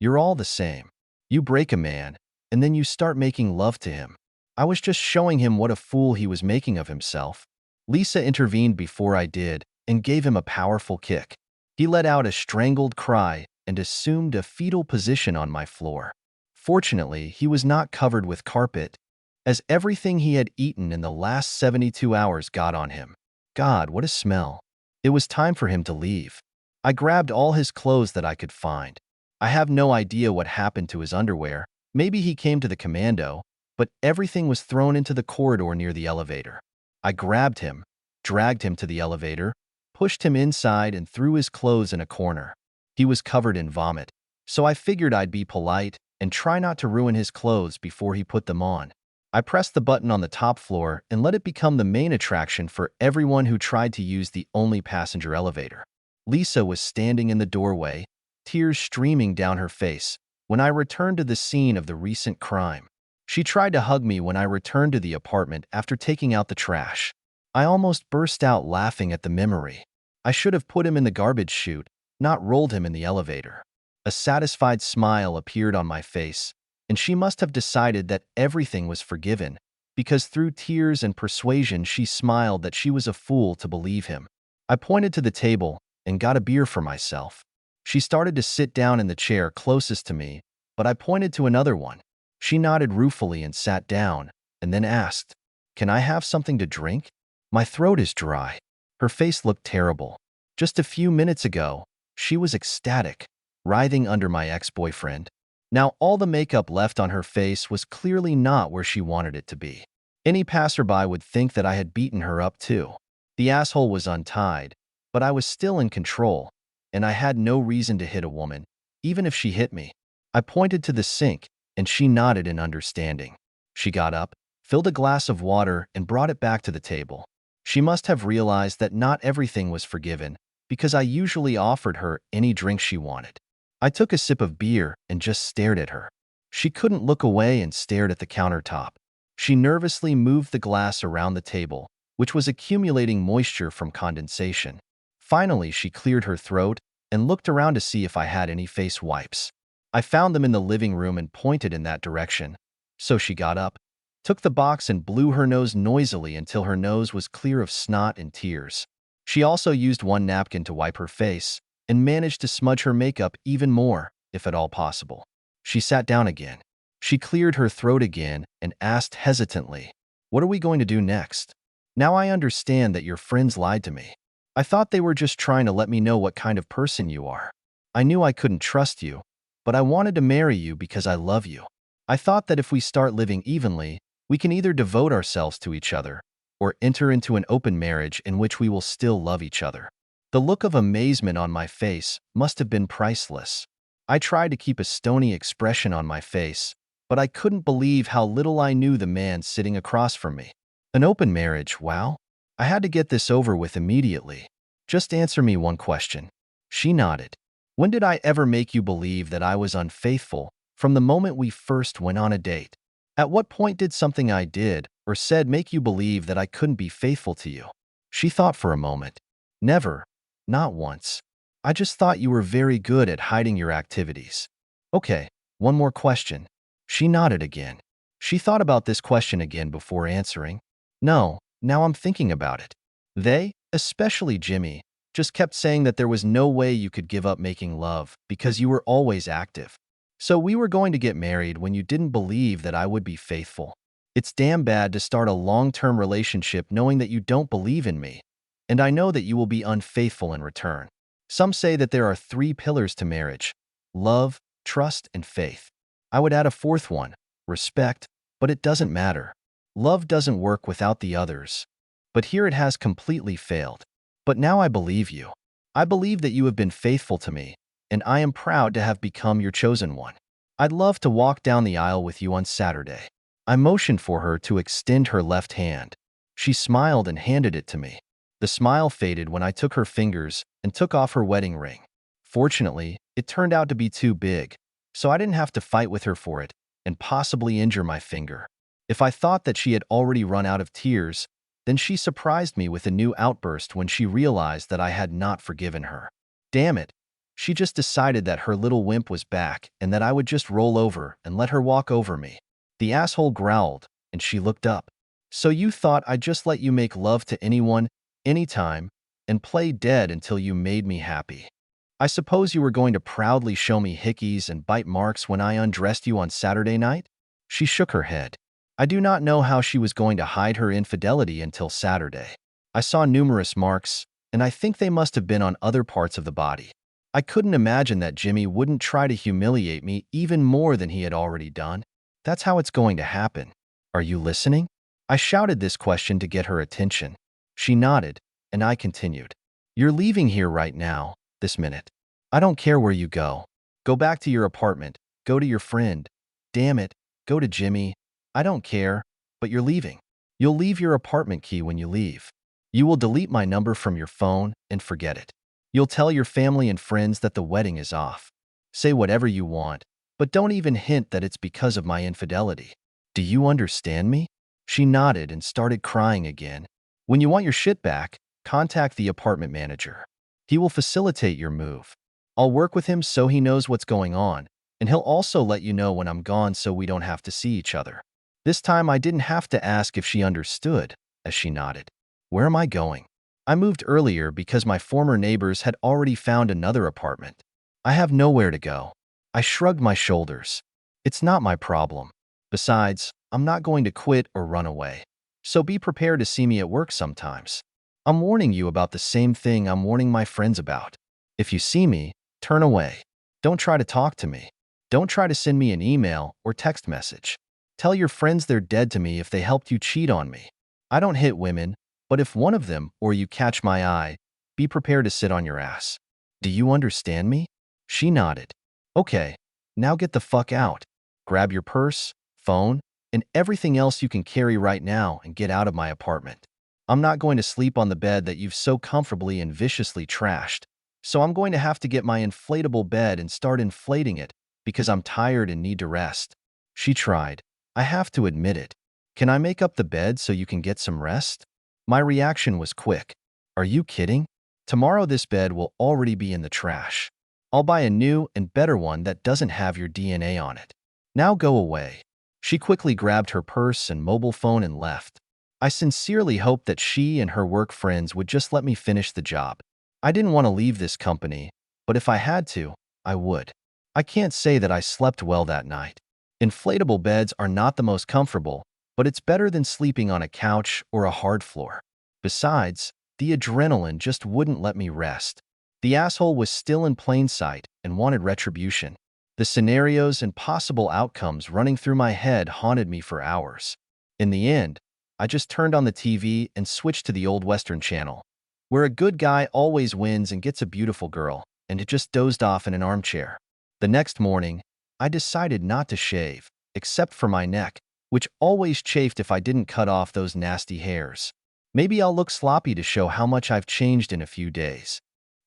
You're all the same. You break a man, and then you start making love to him. I was just showing him what a fool he was making of himself. Lisa intervened before I did and gave him a powerful kick. He let out a strangled cry and assumed a fetal position on my floor. Fortunately, he was not covered with carpet, as everything he had eaten in the last 72 hours got on him. God, what a smell. It was time for him to leave. I grabbed all his clothes that I could find. I have no idea what happened to his underwear. Maybe he came to the commando, but everything was thrown into the corridor near the elevator. I grabbed him, dragged him to the elevator, pushed him inside and threw his clothes in a corner. He was covered in vomit, so I figured I'd be polite and try not to ruin his clothes before he put them on. I pressed the button on the top floor and let it become the main attraction for everyone who tried to use the only passenger elevator. Lisa was standing in the doorway, tears streaming down her face, when I returned to the scene of the recent crime. She tried to hug me when I returned to the apartment after taking out the trash. I almost burst out laughing at the memory. I should have put him in the garbage chute, not rolled him in the elevator. A satisfied smile appeared on my face, and she must have decided that everything was forgiven, because through tears and persuasion she smiled that she was a fool to believe him. I pointed to the table and got a beer for myself. She started to sit down in the chair closest to me, but I pointed to another one. She nodded ruefully and sat down, and then asked, "Can I have something to drink? My throat is dry." Her face looked terrible. Just a few minutes ago, she was ecstatic, writhing under my ex-boyfriend. Now all the makeup left on her face was clearly not where she wanted it to be. Any passerby would think that I had beaten her up too. The asshole was untied, but I was still in control, and I had no reason to hit a woman, even if she hit me. I pointed to the sink, and she nodded in understanding. She got up, filled a glass of water, and brought it back to the table. She must have realized that not everything was forgiven, because I usually offered her any drink she wanted. I took a sip of beer and just stared at her. She couldn't look away and stared at the countertop. She nervously moved the glass around the table, which was accumulating moisture from condensation. Finally, she cleared her throat and looked around to see if I had any face wipes. I found them in the living room and pointed in that direction. So she got up, took the box and blew her nose noisily until her nose was clear of snot and tears. She also used one napkin to wipe her face and managed to smudge her makeup even more, if at all possible. She sat down again. She cleared her throat again and asked hesitantly, "What are we going to do next? Now I understand that your friends lied to me. I thought they were just trying to let me know what kind of person you are. I knew I couldn't trust you, but I wanted to marry you because I love you. I thought that if we start living evenly, we can either devote ourselves to each other or enter into an open marriage in which we will still love each other." The look of amazement on my face must have been priceless. I tried to keep a stony expression on my face, but I couldn't believe how little I knew the man sitting across from me. An open marriage, wow. I had to get this over with immediately. Just answer me one question. She nodded. When did I ever make you believe that I was unfaithful from the moment we first went on a date? At what point did something I did or said make you believe that I couldn't be faithful to you? She thought for a moment. Never. Not once. I just thought you were very good at hiding your activities. Okay, one more question. She nodded again. She thought about this question again before answering. No, now I'm thinking about it. They, especially Jimmy, just kept saying that there was no way you could give up making love because you were always active. So we were going to get married when you didn't believe that I would be faithful. It's damn bad to start a long-term relationship knowing that you don't believe in me, and I know that you will be unfaithful in return. Some say that there are 3 pillars to marriage: love, trust, and faith. I would add a 4th one, respect, but it doesn't matter. Love doesn't work without the others. But here it has completely failed. But now I believe you. I believe that you have been faithful to me, and I am proud to have become your chosen one. I'd love to walk down the aisle with you on Saturday." I motioned for her to extend her left hand. She smiled and handed it to me. The smile faded when I took her fingers and took off her wedding ring. Fortunately, it turned out to be too big, so I didn't have to fight with her for it and possibly injure my finger. If I thought that she had already run out of tears, then she surprised me with a new outburst when she realized that I had not forgiven her. Damn it. She just decided that her little wimp was back and that I would just roll over and let her walk over me. The asshole growled, and she looked up. "So you thought I'd just let you make love to anyone, anytime, and play dead until you made me happy? I suppose you were going to proudly show me hickeys and bite marks when I undressed you on Saturday night?" She shook her head. I do not know how she was going to hide her infidelity until Saturday. I saw numerous marks, and I think they must have been on other parts of the body. I couldn't imagine that Jimmy wouldn't try to humiliate me even more than he had already done. That's how it's going to happen. Are you listening? I shouted this question to get her attention. She nodded, and I continued. "You're leaving here right now, this minute. I don't care where you go. Go back to your apartment. Go to your friend. Damn it, go to Jimmy. I don't care, but you're leaving. You'll leave your apartment key when you leave. You will delete my number from your phone and forget it. You'll tell your family and friends that the wedding is off. Say whatever you want, but don't even hint that it's because of my infidelity. Do you understand me?" She nodded and started crying again. "When you want your shit back, contact the apartment manager. He will facilitate your move. I'll work with him so he knows what's going on, and he'll also let you know when I'm gone so we don't have to see each other." This time I didn't have to ask if she understood, as she nodded. "Where am I going?" "I moved earlier because my former neighbors had already found another apartment. I have nowhere to go." I shrugged my shoulders. "It's not my problem. Besides, I'm not going to quit or run away. So be prepared to see me at work sometimes. I'm warning you about the same thing I'm warning my friends about. If you see me, turn away. Don't try to talk to me. Don't try to send me an email or text message. Tell your friends they're dead to me if they helped you cheat on me. I don't hit women, but if one of them or you catch my eye, be prepared to sit on your ass. Do you understand me?" She nodded. "Okay, now get the fuck out. Grab your purse, phone, and everything else you can carry right now and get out of my apartment. I'm not going to sleep on the bed that you've so comfortably and viciously trashed, so I'm going to have to get my inflatable bed and start inflating it because I'm tired and need to rest." She tried. I have to admit it. "Can I make up the bed so you can get some rest?" My reaction was quick. "Are you kidding? Tomorrow this bed will already be in the trash. I'll buy a new and better one that doesn't have your DNA on it. Now go away." She quickly grabbed her purse and mobile phone and left. I sincerely hoped that she and her work friends would just let me finish the job. I didn't want to leave this company, but if I had to, I would. I can't say that I slept well that night. Inflatable beds are not the most comfortable, but it's better than sleeping on a couch or a hard floor. Besides, the adrenaline just wouldn't let me rest. The asshole was still in plain sight and wanted retribution. The scenarios and possible outcomes running through my head haunted me for hours. In the end, I just turned on the TV and switched to the old Western channel, where a good guy always wins and gets a beautiful girl, and it just dozed off in an armchair. The next morning, I decided not to shave, except for my neck, which always chafed if I didn't cut off those nasty hairs. Maybe I'll look sloppy to show how much I've changed in a few days.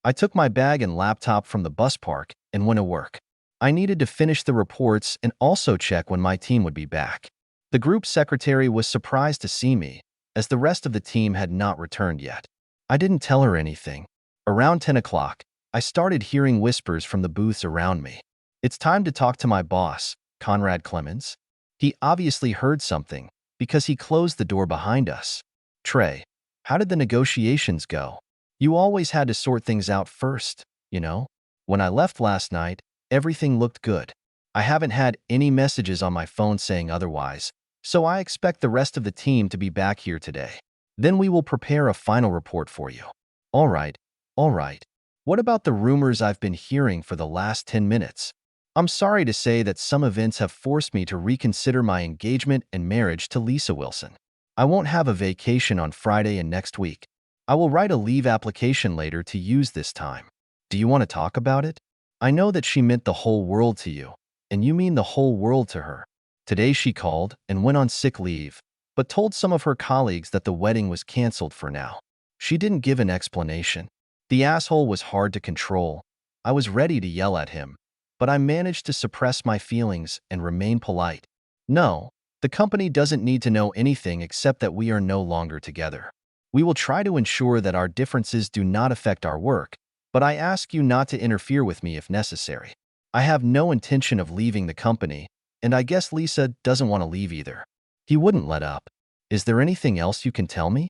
I took my bag and laptop from the bus park and went to work. I needed to finish the reports and also check when my team would be back. The group secretary was surprised to see me, as the rest of the team had not returned yet. I didn't tell her anything. Around 10 o'clock, I started hearing whispers from the booths around me. "It's time to talk to my boss, Conrad Clemens." He obviously heard something, because he closed the door behind us. "Trey, how did the negotiations go? You always had to sort things out first, you know? When I left last night, everything looked good. I haven't had any messages on my phone saying otherwise, so I expect the rest of the team to be back here today. Then we will prepare a final report for you." All right. What about the rumors I've been hearing for the last 10 minutes? I'm sorry to say that some events have forced me to reconsider my engagement and marriage to Lisa Wilson. I won't have a vacation on Friday and next week. I will write a leave application later to use this time. Do you want to talk about it? I know that she meant the whole world to you, and you mean the whole world to her. Today she called and went on sick leave, but told some of her colleagues that the wedding was canceled for now. She didn't give an explanation. The asshole was hard to control. I was ready to yell at him, but I managed to suppress my feelings and remain polite. No, the company doesn't need to know anything except that we are no longer together. We will try to ensure that our differences do not affect our work, but I ask you not to interfere with me if necessary. I have no intention of leaving the company, and I guess Lisa doesn't want to leave either. He wouldn't let up. Is there anything else you can tell me?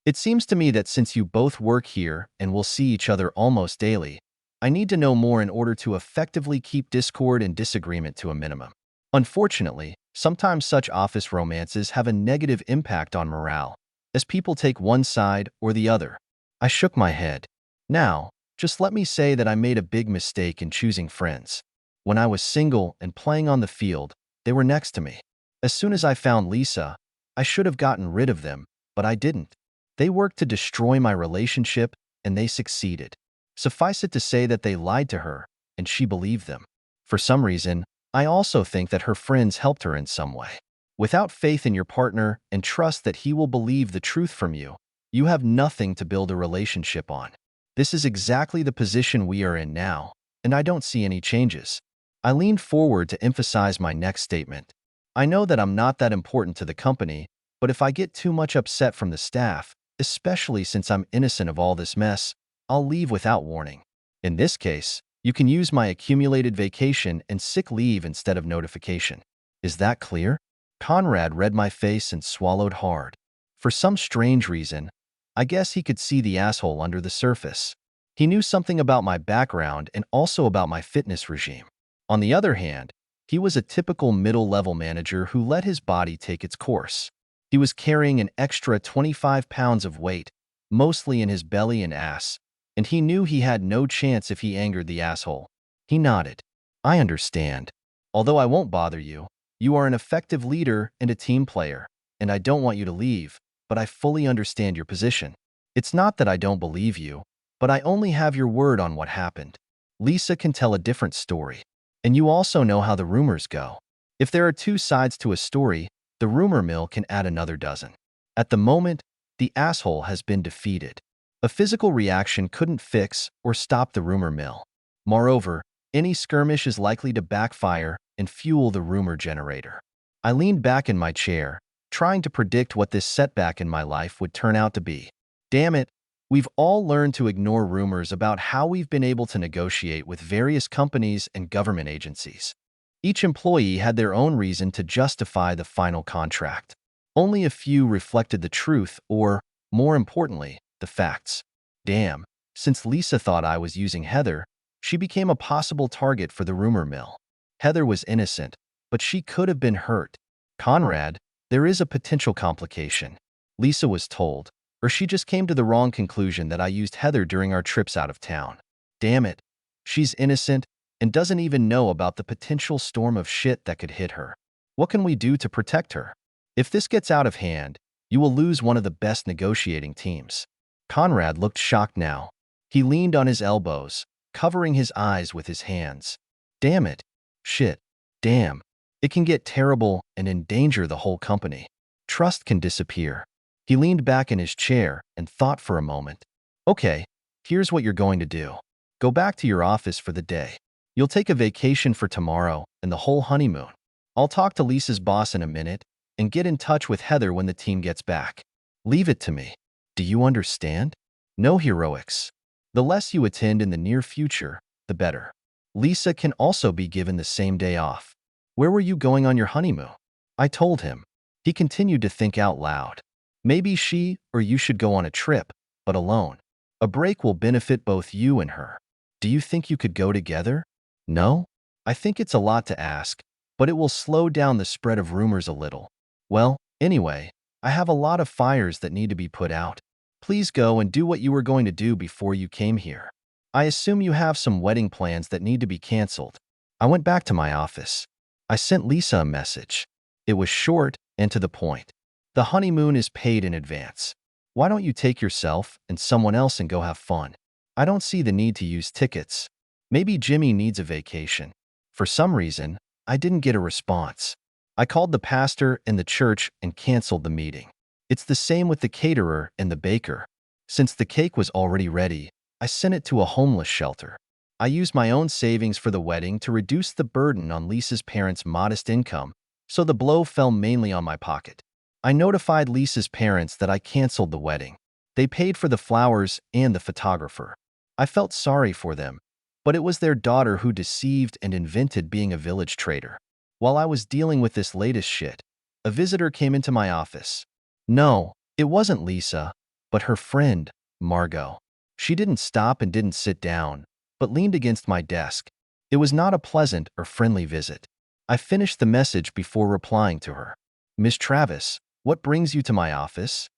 It seems to me that since you both work here and will see each other almost daily, I need to know more in order to effectively keep discord and disagreement to a minimum. Unfortunately, sometimes such office romances have a negative impact on morale, as people take one side or the other. I shook my head. Now, just let me say that I made a big mistake in choosing friends. When I was single and playing on the field, they were next to me. As soon as I found Lisa, I should have gotten rid of them, but I didn't. They worked to destroy my relationship, and they succeeded. Suffice it to say that they lied to her, and she believed them. For some reason, I also think that her friends helped her in some way. Without faith in your partner and trust that he will believe the truth from you, you have nothing to build a relationship on. This is exactly the position we are in now, and I don't see any changes. I leaned forward to emphasize my next statement. I know that I'm not that important to the company, but if I get too much upset from the staff, especially since I'm innocent of all this mess, I'll leave without warning. In this case, you can use my accumulated vacation and sick leave instead of notification. Is that clear? Conrad read my face and swallowed hard. For some strange reason, I guess he could see the asshole under the surface. He knew something about my background and also about my fitness regime. On the other hand, he was a typical middle-level manager who let his body take its course. He was carrying an extra 25 pounds of weight, mostly in his belly and ass, and he knew he had no chance if he angered the asshole. He nodded. I understand. Although I won't bother you, you are an effective leader and a team player, and I don't want you to leave, but I fully understand your position. It's not that I don't believe you, but I only have your word on what happened. Lisa can tell a different story. And you also know how the rumors go. If there are two sides to a story, the rumor mill can add another dozen. At the moment, the asshole has been defeated. A physical reaction couldn't fix or stop the rumor mill. Moreover, any skirmish is likely to backfire and fuel the rumor generator. I leaned back in my chair, trying to predict what this setback in my life would turn out to be. Damn it, we've all learned to ignore rumors about how we've been able to negotiate with various companies and government agencies. Each employee had their own reason to justify the final contract. Only a few reflected the truth or, more importantly, the facts. Damn, since Lisa thought I was using Heather, she became a possible target for the rumor mill. Heather was innocent, but she could have been hurt. Conrad, there is a potential complication. Lisa was told, or she just came to the wrong conclusion that I used Heather during our trips out of town. Damn it, she's innocent and doesn't even know about the potential storm of shit that could hit her. What can we do to protect her? If this gets out of hand, you will lose one of the best negotiating teams. Conrad looked shocked now. He leaned on his elbows, covering his eyes with his hands. Damn it. Shit. Damn. It can get terrible and endanger the whole company. Trust can disappear. He leaned back in his chair and thought for a moment. Okay, here's what you're going to do. Go back to your office for the day. You'll take a vacation for tomorrow and the whole honeymoon. I'll talk to Lisa's boss in a minute and get in touch with Heather when the team gets back. Leave it to me. Do you understand? No heroics. The less you attend in the near future, the better. Lisa can also be given the same day off. Where were you going on your honeymoon? I told him. He continued to think out loud. Maybe she or you should go on a trip, but alone. A break will benefit both you and her. Do you think you could go together? No? I think it's a lot to ask, but it will slow down the spread of rumors a little. Well, anyway, I have a lot of fires that need to be put out. Please go and do what you were going to do before you came here. I assume you have some wedding plans that need to be canceled. I went back to my office. I sent Lisa a message. It was short and to the point. The honeymoon is paid in advance. Why don't you take yourself and someone else and go have fun? I don't see the need to use tickets. Maybe Jimmy needs a vacation. For some reason, I didn't get a response. I called the pastor in the church and canceled the meeting. It's the same with the caterer and the baker. Since the cake was already ready, I sent it to a homeless shelter. I used my own savings for the wedding to reduce the burden on Lisa's parents' modest income, so the blow fell mainly on my pocket. I notified Lisa's parents that I canceled the wedding. They paid for the flowers and the photographer. I felt sorry for them, but it was their daughter who deceived and invented being a village traitor. While I was dealing with this latest shit, a visitor came into my office. No, it wasn't Lisa, but her friend, Margot. She didn't stop and didn't sit down, but leaned against my desk. It was not a pleasant or friendly visit. I finished the message before replying to her. Miss Travis, what brings you to my office?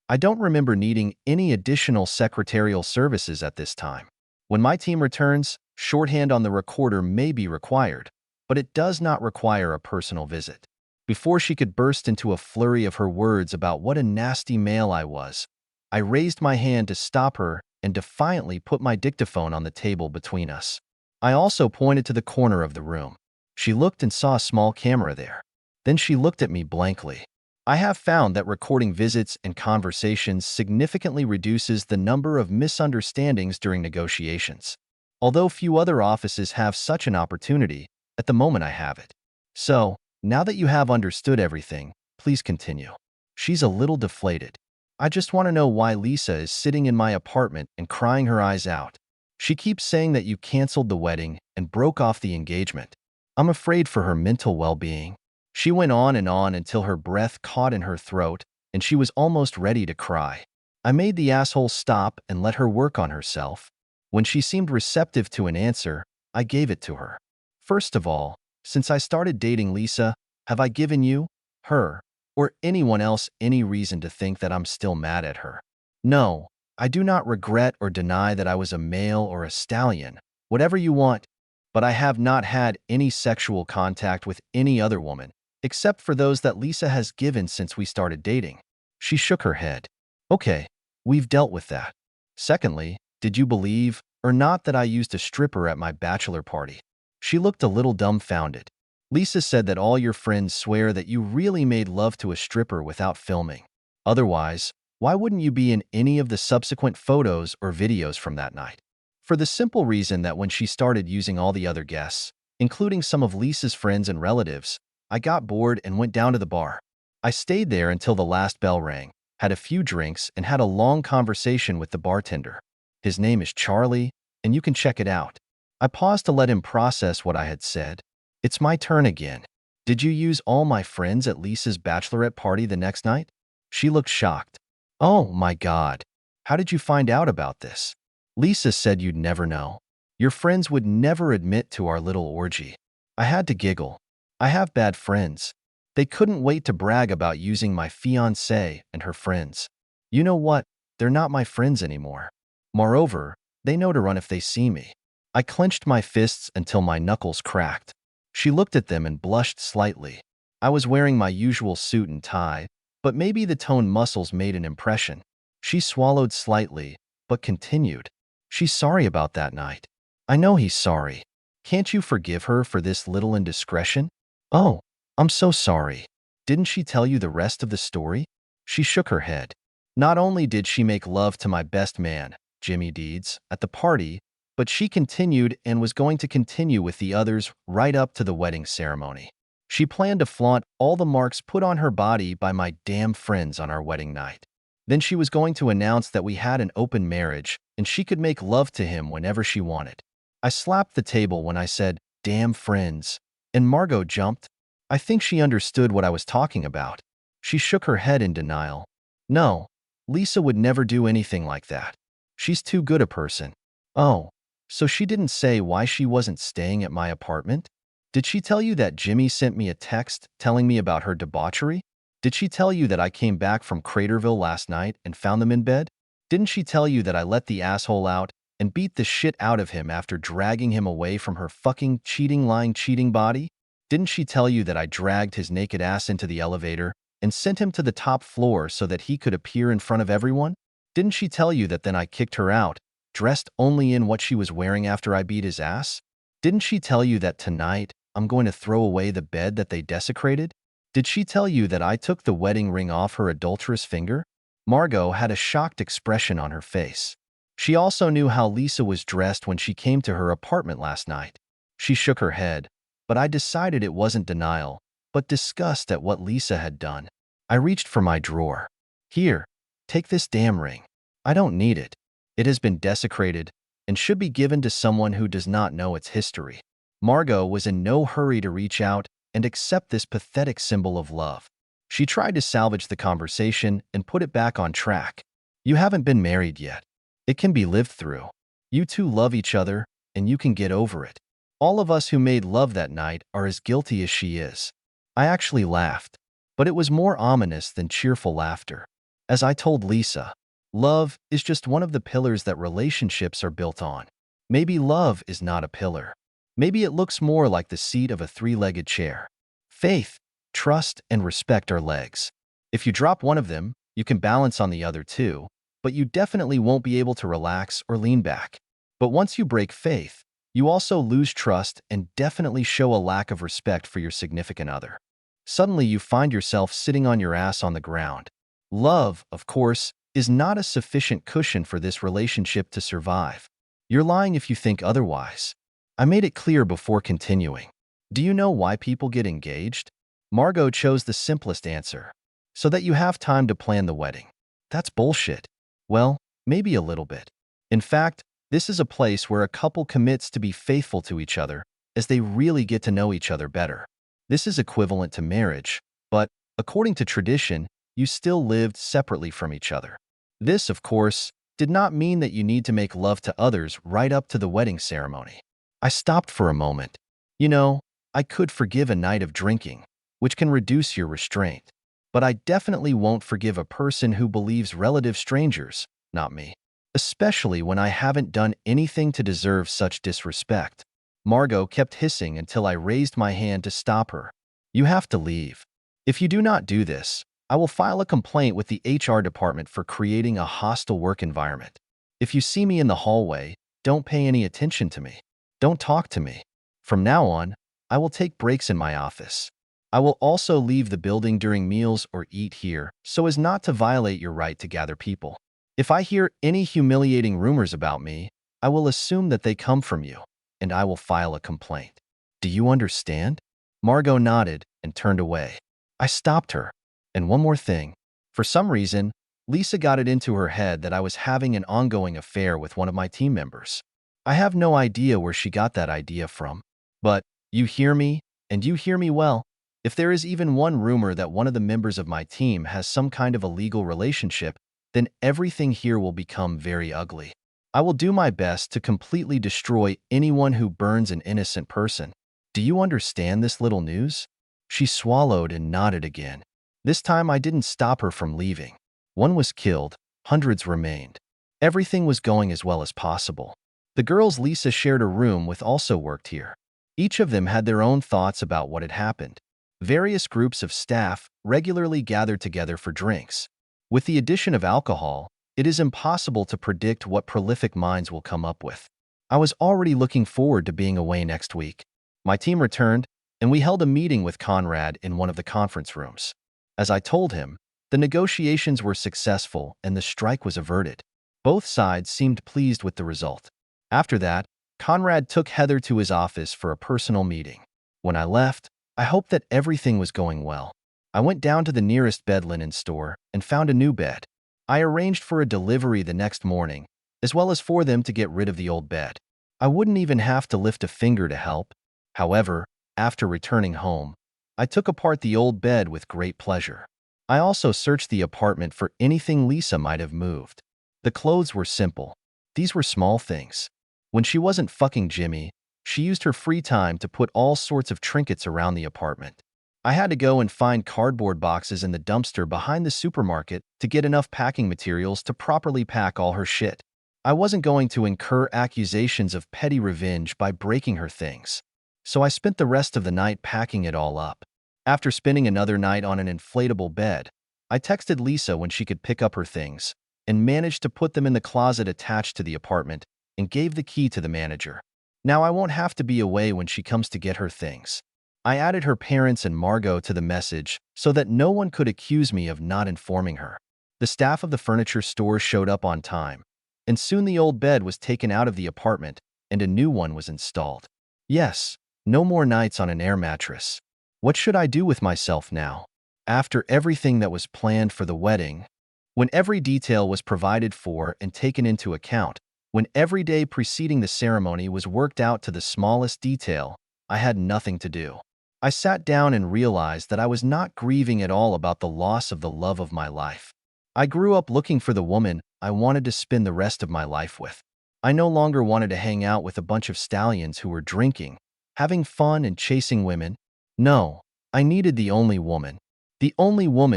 I don't remember needing any additional secretarial services at this time. When my team returns, shorthand on the recorder may be required, but it does not require a personal visit. Before she could burst into a flurry of her words about what a nasty male I was, I raised my hand to stop her and defiantly put my dictaphone on the table between us. I also pointed to the corner of the room. She looked and saw a small camera there. Then she looked at me blankly. I have found that recording visits and conversations significantly reduces the number of misunderstandings during negotiations. Although few other offices have such an opportunity, at the moment I have it. So, now that you have understood everything, please continue. She's a little deflated. I just want to know why Lisa is sitting in my apartment and crying her eyes out. She keeps saying that you canceled the wedding and broke off the engagement. I'm afraid for her mental well-being. She went on until her breath caught in her throat and she was almost ready to cry. I made the asshole stop and let her work on herself. When she seemed receptive to an answer, I gave it to her. First of all, since I started dating Lisa, have I given you, her, or anyone else any reason to think that I'm still mad at her? No, I do not regret or deny that I was a male or a stallion, whatever you want, but I have not had any sexual contact with any other woman, except for those that Lisa has given since we started dating. She shook her head. Okay, we've dealt with that. Secondly, did you believe or not that I used a stripper at my bachelor party? She looked a little dumbfounded. Lisa said that all your friends swear that you really made love to a stripper without filming. Otherwise, why wouldn't you be in any of the subsequent photos or videos from that night? For the simple reason that when she started using all the other guests, including some of Lisa's friends and relatives, I got bored and went down to the bar. I stayed there until the last bell rang, had a few drinks, and had a long conversation with the bartender. His name is Charlie, and you can check it out. I paused to let him process what I had said. It's my turn again. Did you use all my friends at Lisa's bachelorette party the next night? She looked shocked. Oh my God. How did you find out about this? Lisa said you'd never know. Your friends would never admit to our little orgy. I had to giggle. I have bad friends. They couldn't wait to brag about using my fiancée and her friends. You know what? They're not my friends anymore. Moreover, they know to run if they see me. I clenched my fists until my knuckles cracked. She looked at them and blushed slightly. I was wearing my usual suit and tie, but maybe the toned muscles made an impression. She swallowed slightly, but continued. She's sorry about that night. I know he's sorry. Can't you forgive her for this little indiscretion? Oh, I'm so sorry. Didn't she tell you the rest of the story? She shook her head. Not only did she make love to my best man, Jimmy Deeds, at the party, but she continued and was going to continue with the others right up to the wedding ceremony. She planned to flaunt all the marks put on her body by my damn friends on our wedding night. Then she was going to announce that we had an open marriage and she could make love to him whenever she wanted. I slapped the table when I said, damn friends, and Margot jumped. I think she understood what I was talking about. She shook her head in denial. No, Lisa would never do anything like that. She's too good a person. Oh, so she didn't say why she wasn't staying at my apartment? Did she tell you that Jimmy sent me a text telling me about her debauchery? Did she tell you that I came back from Craterville last night and found them in bed? Didn't she tell you that I let the asshole out and beat the shit out of him after dragging him away from her fucking cheating, lying, cheating body? Didn't she tell you that I dragged his naked ass into the elevator and sent him to the top floor so that he could appear in front of everyone? Didn't she tell you that then I kicked her out dressed only in what she was wearing after I beat his ass? Didn't she tell you that tonight I'm going to throw away the bed that they desecrated? Did she tell you that I took the wedding ring off her adulterous finger? Margot had a shocked expression on her face. She also knew how Lisa was dressed when she came to her apartment last night. She shook her head, but I decided it wasn't denial, but disgust at what Lisa had done. I reached for my drawer. Here, take this damn ring. I don't need it. It has been desecrated and should be given to someone who does not know its history. Margot was in no hurry to reach out and accept this pathetic symbol of love. She tried to salvage the conversation and put it back on track. You haven't been married yet. It can be lived through. You two love each other, and you can get over it. All of us who made love that night are as guilty as she is. I actually laughed, but it was more ominous than cheerful laughter. As I told Lisa, love is just one of the pillars that relationships are built on. Maybe love is not a pillar. Maybe it looks more like the seat of a three-legged chair. Faith, trust, and respect are legs. If you drop one of them, you can balance on the other two, but you definitely won't be able to relax or lean back. But once you break faith, you also lose trust and definitely show a lack of respect for your significant other. Suddenly you find yourself sitting on your ass on the ground. Love, of course, is not a sufficient cushion for this relationship to survive. You're lying if you think otherwise. I made it clear before continuing. Do you know why people get engaged? Margot chose the simplest answer. So that you have time to plan the wedding. That's bullshit. Well, maybe a little bit. In fact, this is a place where a couple commits to be faithful to each other as they really get to know each other better. This is equivalent to marriage, but according to tradition, you still lived separately from each other. This, of course, did not mean that you need to make love to others right up to the wedding ceremony. I stopped for a moment. You know, I could forgive a night of drinking, which can reduce your restraint. But I definitely won't forgive a person who believes relative strangers, not me. Especially when I haven't done anything to deserve such disrespect. Margot kept hissing until I raised my hand to stop her. You have to leave. If you do not do this, I will file a complaint with the HR department for creating a hostile work environment. If you see me in the hallway, don't pay any attention to me. Don't talk to me. From now on, I will take breaks in my office. I will also leave the building during meals or eat here so as not to violate your right to gather people. If I hear any humiliating rumors about me, I will assume that they come from you, and I will file a complaint. Do you understand? Margot nodded and turned away. I stopped her. And one more thing. For some reason, Lisa got it into her head that I was having an ongoing affair with one of my team members. I have no idea where she got that idea from. But, you hear me, and you hear me well. If there is even one rumor that one of the members of my team has some kind of illegal relationship, then everything here will become very ugly. I will do my best to completely destroy anyone who burns an innocent person. Do you understand this little news? She swallowed and nodded again. This time I didn't stop her from leaving. One was killed, hundreds remained. Everything was going as well as possible. The girls Lisa shared a room with also worked here. Each of them had their own thoughts about what had happened. Various groups of staff regularly gathered together for drinks. With the addition of alcohol, it is impossible to predict what prolific minds will come up with. I was already looking forward to being away next week. My team returned, and we held a meeting with Conrad in one of the conference rooms. As I told him, the negotiations were successful and the strike was averted. Both sides seemed pleased with the result. After that, Conrad took Heather to his office for a personal meeting. When I left, I hoped that everything was going well. I went down to the nearest bed linen store and found a new bed. I arranged for a delivery the next morning, as well as for them to get rid of the old bed. I wouldn't even have to lift a finger to help. However, after returning home, I took apart the old bed with great pleasure. I also searched the apartment for anything Lisa might have moved. The clothes were simple. These were small things. When she wasn't fucking Jimmy, she used her free time to put all sorts of trinkets around the apartment. I had to go and find cardboard boxes in the dumpster behind the supermarket to get enough packing materials to properly pack all her shit. I wasn't going to incur accusations of petty revenge by breaking her things. So I spent the rest of the night packing it all up. After spending another night on an inflatable bed, I texted Lisa when she could pick up her things, and managed to put them in the closet attached to the apartment and gave the key to the manager. Now I won't have to be away when she comes to get her things. I added her parents and Margot to the message so that no one could accuse me of not informing her. The staff of the furniture store showed up on time, and soon the old bed was taken out of the apartment and a new one was installed. Yes, no more nights on an air mattress. What should I do with myself now? After everything that was planned for the wedding, when every detail was provided for and taken into account, when every day preceding the ceremony was worked out to the smallest detail, I had nothing to do. I sat down and realized that I was not grieving at all about the loss of the love of my life. I grew up looking for the woman I wanted to spend the rest of my life with. I no longer wanted to hang out with a bunch of stallions who were drinking, having fun and chasing women. No, I needed the only woman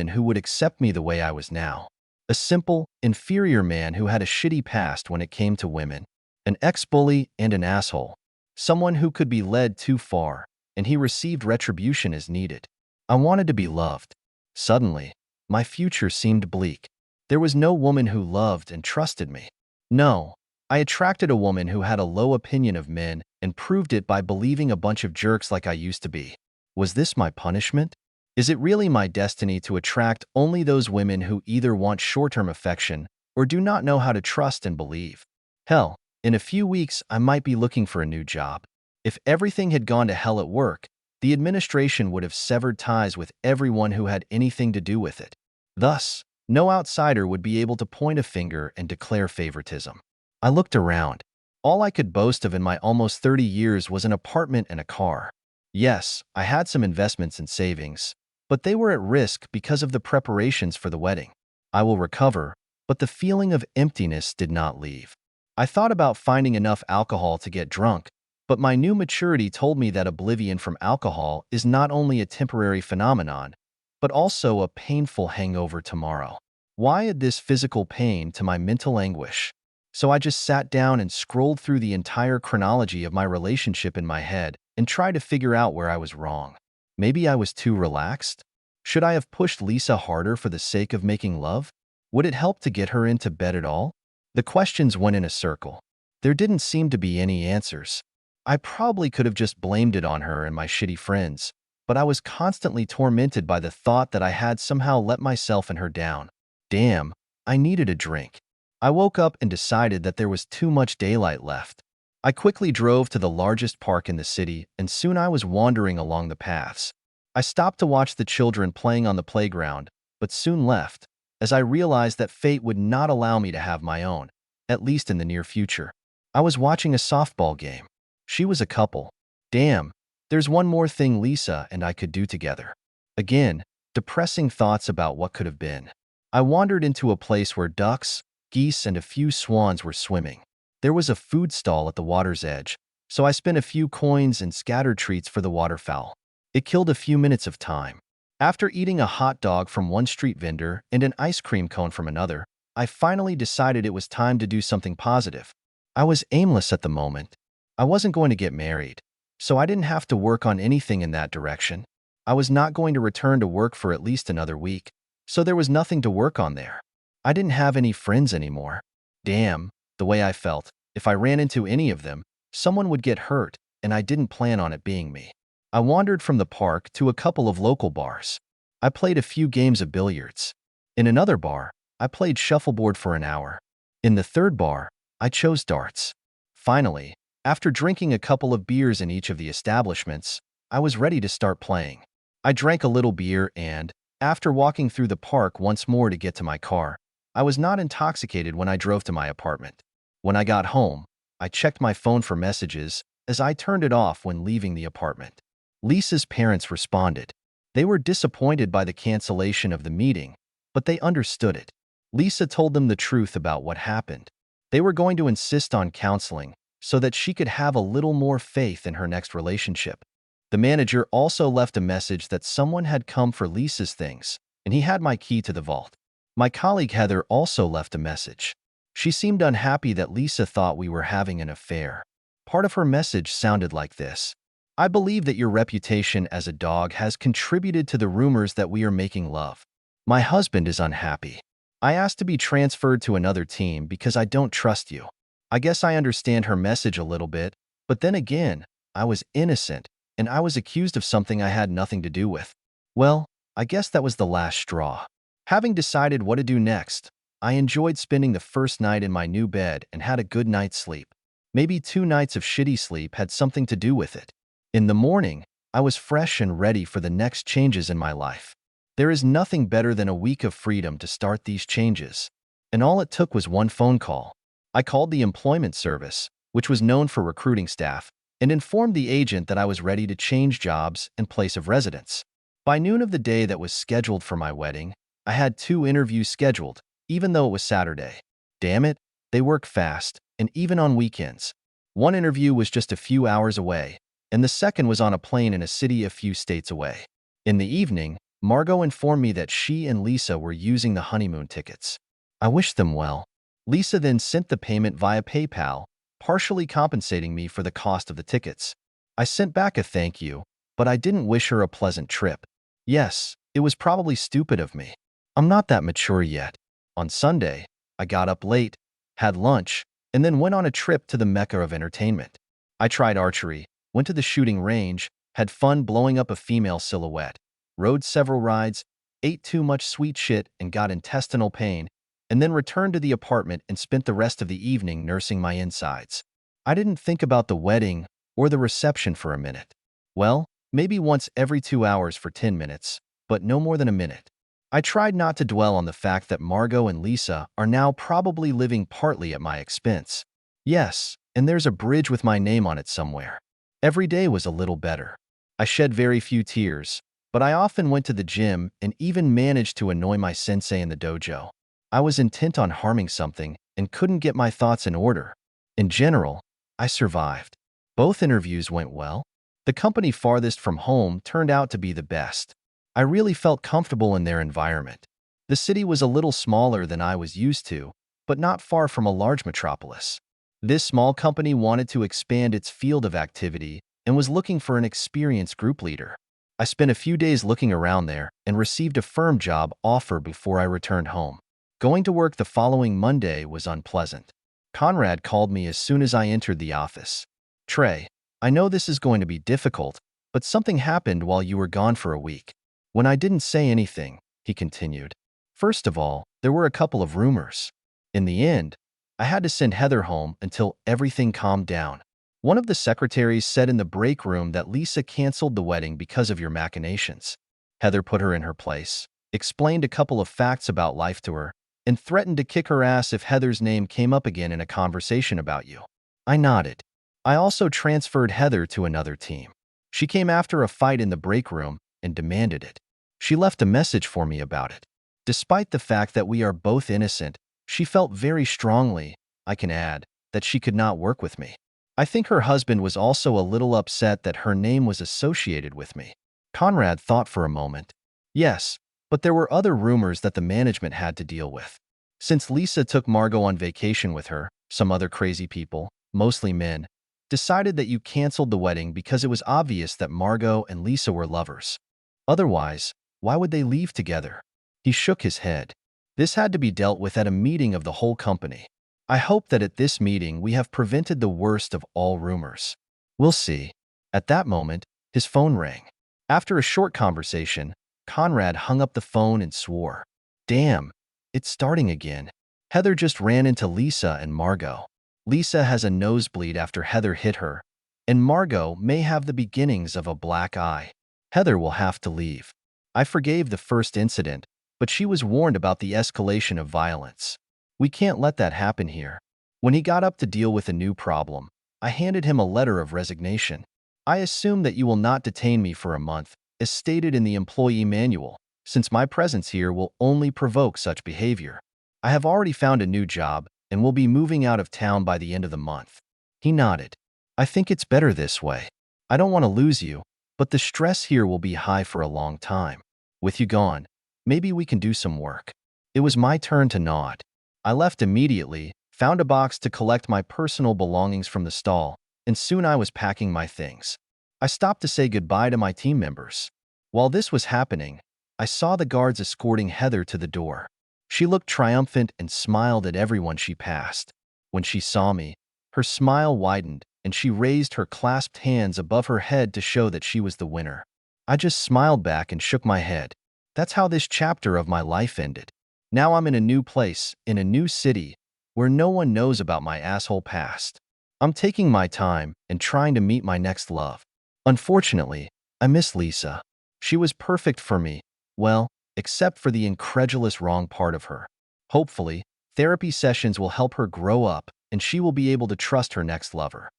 who would accept me the way I was now. A simple, inferior man who had a shitty past when it came to women, an ex-bully and an asshole, someone who could be led too far, and he received retribution as needed. I wanted to be loved. Suddenly, my future seemed bleak. There was no woman who loved and trusted me. No, I attracted a woman who had a low opinion of men and proved it by believing a bunch of jerks like I used to be. Was this my punishment? Is it really my destiny to attract only those women who either want short-term affection or do not know how to trust and believe? Hell, in a few weeks I might be looking for a new job. If everything had gone to hell at work, the administration would have severed ties with everyone who had anything to do with it. Thus, no outsider would be able to point a finger and declare favoritism. I looked around. All I could boast of in my almost 30 years was an apartment and a car. Yes, I had some investments and savings, but they were at risk because of the preparations for the wedding. I will recover, but the feeling of emptiness did not leave. I thought about finding enough alcohol to get drunk, but my new maturity told me that oblivion from alcohol is not only a temporary phenomenon, but also a painful hangover tomorrow. Why add this physical pain to my mental anguish? So I just sat down and scrolled through the entire chronology of my relationship in my head and tried to figure out where I was wrong. Maybe I was too relaxed? Should I have pushed Lisa harder for the sake of making love? Would it help to get her into bed at all? The questions went in a circle. There didn't seem to be any answers. I probably could have just blamed it on her and my shitty friends, but I was constantly tormented by the thought that I had somehow let myself and her down. Damn, I needed a drink. I woke up and decided that there was too much daylight left. I quickly drove to the largest park in the city, and soon I was wandering along the paths. I stopped to watch the children playing on the playground, but soon left, as I realized that fate would not allow me to have my own, at least in the near future. I was watching a softball game. She was a couple. Damn, there's one more thing Lisa and I could do together. Again, depressing thoughts about what could have been. I wandered into a place where ducks, geese, and a few swans were swimming. There was a food stall at the water's edge, so I spent a few coins and scattered treats for the waterfowl. It killed a few minutes of time. After eating a hot dog from one street vendor and an ice cream cone from another, I finally decided it was time to do something positive. I was aimless at the moment. I wasn't going to get married, so I didn't have to work on anything in that direction. I was not going to return to work for at least another week, so there was nothing to work on there. I didn't have any friends anymore. Damn, the way I felt. If I ran into any of them, someone would get hurt, and I didn't plan on it being me. I wandered from the park to a couple of local bars. I played a few games of billiards. In another bar, I played shuffleboard for an hour. In the third bar, I chose darts. Finally, after drinking a couple of beers in each of the establishments, I was ready to start playing. I drank a little beer and, after walking through the park once more to get to my car, I was not intoxicated when I drove to my apartment. When I got home, I checked my phone for messages as I turned it off when leaving the apartment. Lisa's parents responded. They were disappointed by the cancellation of the meeting, but they understood it. Lisa told them the truth about what happened. They were going to insist on counseling so that she could have a little more faith in her next relationship. The manager also left a message that someone had come for Lisa's things, and he had my key to the vault. My colleague Heather also left a message. She seemed unhappy that Lisa thought we were having an affair. Part of her message sounded like this. I believe that your reputation as a dog has contributed to the rumors that we are making love. My husband is unhappy. I asked to be transferred to another team because I don't trust you. I guess I understand her message a little bit, but then again, I was innocent, and I was accused of something I had nothing to do with. Well, I guess that was the last straw. Having decided what to do next, I enjoyed spending the first night in my new bed and had a good night's sleep. Maybe 2 nights of shitty sleep had something to do with it. In the morning, I was fresh and ready for the next changes in my life. There is nothing better than a week of freedom to start these changes. And all it took was one phone call. I called the employment service, which was known for recruiting staff, and informed the agent that I was ready to change jobs and place of residence. By noon of the day that was scheduled for my wedding, I had 2 interviews scheduled, even though it was Saturday. Damn it, they work fast, and even on weekends. One interview was just a few hours away, and the second was on a plane in a city a few states away. In the evening, Margot informed me that she and Lisa were using the honeymoon tickets. I wished them well. Lisa then sent the payment via PayPal, partially compensating me for the cost of the tickets. I sent back a thank you, but I didn't wish her a pleasant trip. Yes, it was probably stupid of me. I'm not that mature yet. On Sunday, I got up late, had lunch, and then went on a trip to the Mecca of entertainment. I tried archery, went to the shooting range, had fun blowing up a female silhouette, rode several rides, ate too much sweet shit and got intestinal pain, and then returned to the apartment and spent the rest of the evening nursing my insides. I didn't think about the wedding or the reception for a minute. Well, maybe once every 2 hours for 10 minutes, but no more than a minute. I tried not to dwell on the fact that Margot and Lisa are now probably living partly at my expense. Yes, and there's a bridge with my name on it somewhere. Every day was a little better. I shed very few tears, but I often went to the gym and even managed to annoy my sensei in the dojo. I was intent on harming something and couldn't get my thoughts in order. In general, I survived. Both interviews went well. The company farthest from home turned out to be the best. I really felt comfortable in their environment. The city was a little smaller than I was used to, but not far from a large metropolis. This small company wanted to expand its field of activity and was looking for an experienced group leader. I spent a few days looking around there and received a firm job offer before I returned home. Going to work the following Monday was unpleasant. Conrad called me as soon as I entered the office. "Trey, I know this is going to be difficult, but something happened while you were gone for a week." When I didn't say anything, he continued. "First of all, there were a couple of rumors. In the end, I had to send Heather home until everything calmed down. One of the secretaries said in the break room that Lisa canceled the wedding because of your machinations. Heather put her in her place, explained a couple of facts about life to her, and threatened to kick her ass if Heather's name came up again in a conversation about you." I nodded. I also transferred Heather to another team. She came after a fight in the break room and demanded it. She left a message for me about it. Despite the fact that we are both innocent, she felt very strongly, I can add, that she could not work with me. I think her husband was also a little upset that her name was associated with me. Conrad thought for a moment. Yes, but there were other rumors that the management had to deal with. Since Lisa took Margot on vacation with her, some other crazy people, mostly men, decided that you canceled the wedding because it was obvious that Margot and Lisa were lovers. Otherwise, why would they leave together? He shook his head. This had to be dealt with at a meeting of the whole company. I hope that at this meeting we have prevented the worst of all rumors. We'll see. At that moment, his phone rang. After a short conversation, Conrad hung up the phone and swore. Damn, it's starting again. Heather just ran into Lisa and Margot. Lisa has a nosebleed after Heather hit her, and Margot may have the beginnings of a black eye. Heather will have to leave. I forgave the first incident, but she was warned about the escalation of violence. We can't let that happen here. When he got up to deal with a new problem, I handed him a letter of resignation. I assume that you will not detain me for a month, as stated in the employee manual, since my presence here will only provoke such behavior. I have already found a new job and will be moving out of town by the end of the month. He nodded. I think it's better this way. I don't want to lose you, but the stress here will be high for a long time. With you gone, maybe we can do some work. It was my turn to nod. I left immediately, found a box to collect my personal belongings from the stall, and soon I was packing my things. I stopped to say goodbye to my team members. While this was happening, I saw the guards escorting Heather to the door. She looked triumphant and smiled at everyone she passed. When she saw me, her smile widened and she raised her clasped hands above her head to show that she was the winner. I just smiled back and shook my head. That's how this chapter of my life ended. Now I'm in a new place, in a new city, where no one knows about my asshole past. I'm taking my time and trying to meet my next love. Unfortunately, I miss Lisa. She was perfect for me, well, except for the incredulous wrong part of her. Hopefully, therapy sessions will help her grow up and she will be able to trust her next lover.